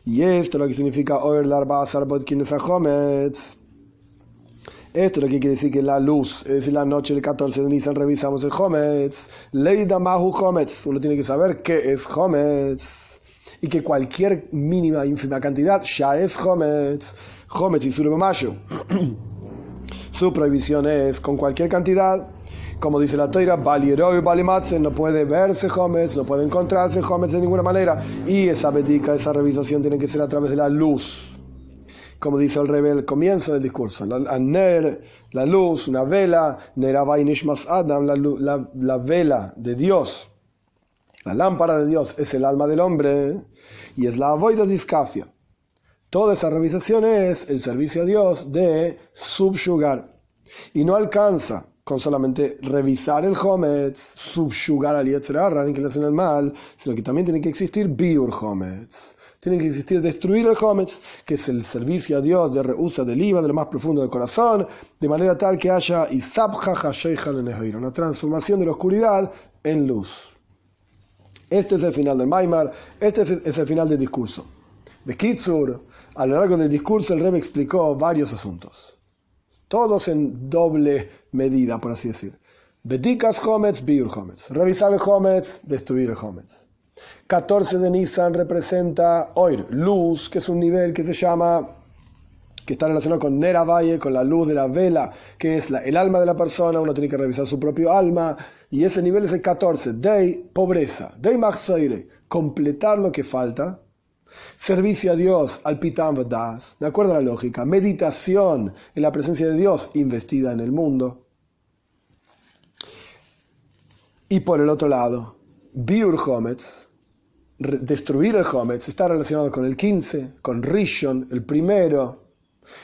Y esto es lo que significa Oer Larbasar Botkines Hometz. Esto es lo que quiere decir que la luz, es decir, la noche del 14 de Nisan revisamos el Hometz. Leida Mahu Hometz. Uno tiene que saber qué es Hometz. Y que cualquier mínima, ínfima cantidad ya es Hometz. Hometz y Surubamayu. Su prohibición es con cualquier cantidad, como dice la Toira, Balieroi Balimatzen, no puede verse Hometz, no puede encontrarse Hometz de ninguna manera, y esa bedika, esa revisación tiene que ser a través de la luz, como dice el Rebbe al comienzo del discurso, la luz, una vela, Neravai Nishmas Adam, la vela de Dios, la lámpara de Dios es el alma del hombre, y es la avoida diskafia. Toda esa revisación es el servicio a Dios de subyugar. Y no alcanza con solamente revisar el Hometz, subyugar al Yetzer Hara, que le hacen el mal, sino que también tiene que existir biur Hometz. Tiene que existir destruir el Hometz, que es el servicio a Dios de reusa del IVA, de lo más profundo del corazón, de manera tal que haya isabja hasheija lenehoira, una transformación de la oscuridad en luz. Este es el final del Maimar, este es el final del discurso. Bekitsur, a lo largo del discurso el Rebbe explicó varios asuntos, todos en doble medida, por así decir. Bedikas Hometz, Biur Hometz. Revisar el Hometz, destruir el Hometz. 14 de Nisan representa Oir, luz, que es un nivel que se llama, que está relacionado con Neravaye, con la luz de la vela, que es el alma de la persona. Uno tiene que revisar su propio alma, Y ese nivel es el 14, de pobreza, de machzoire, completar lo que falta. Servicio a Dios, al pitam v'das, de acuerdo a la lógica. Meditación en la presencia de Dios, investida en el mundo. Y por el otro lado, biur hometz, destruir el hometz, está relacionado con el 15, con Rishon, el primero,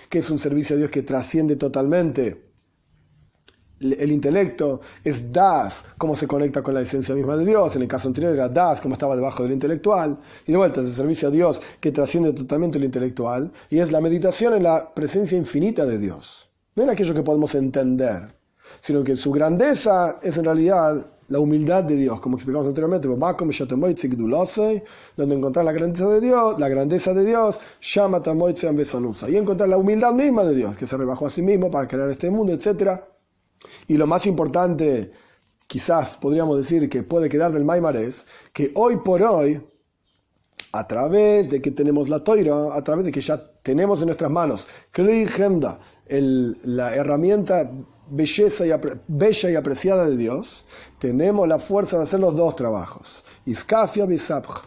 que es un servicio a Dios que trasciende totalmente el intelecto. Es das, cómo se conecta con la esencia misma de Dios. En el caso anterior era das, como estaba debajo del intelectual. Y de vuelta es el servicio a Dios que trasciende totalmente el intelectual. Y es la meditación en la presencia infinita de Dios. No en aquello que podemos entender, sino que su grandeza es en realidad la humildad de Dios, como explicamos anteriormente, donde encontrar la grandeza de Dios, y encontrar la humildad misma de Dios, que se rebajó a sí mismo para crear este mundo, etc. Y lo más importante, quizás podríamos decir que puede quedar del Maimar, es que hoy por hoy, a través de que tenemos la Toira, a través de que ya tenemos en nuestras manos la herramienta bella y apreciada de Dios, tenemos la fuerza de hacer los dos trabajos, iskafia bisabj,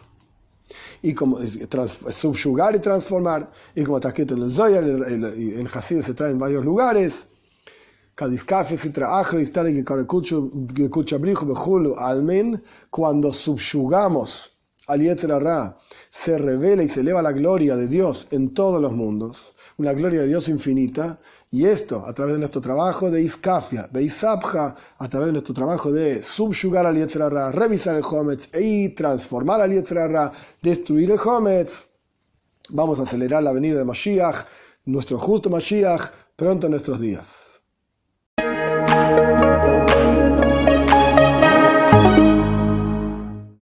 y como subyugar y transformar, y como está escrito en el Zohar, en Hasid se trae en varios lugares, cuando subyugamos al Yetzer Hará, se revela y se eleva la gloria de Dios en todos los mundos, una gloria de Dios infinita, y esto a través de nuestro trabajo de Iskafia, de Isabja, a través de nuestro trabajo de subyugar al Yetzer Hará, revisar el Hometz y transformar al Yetzer Hará, destruir el Hometz. Vamos a acelerar la venida de Mashiach, nuestro justo Mashiach, pronto en nuestros días.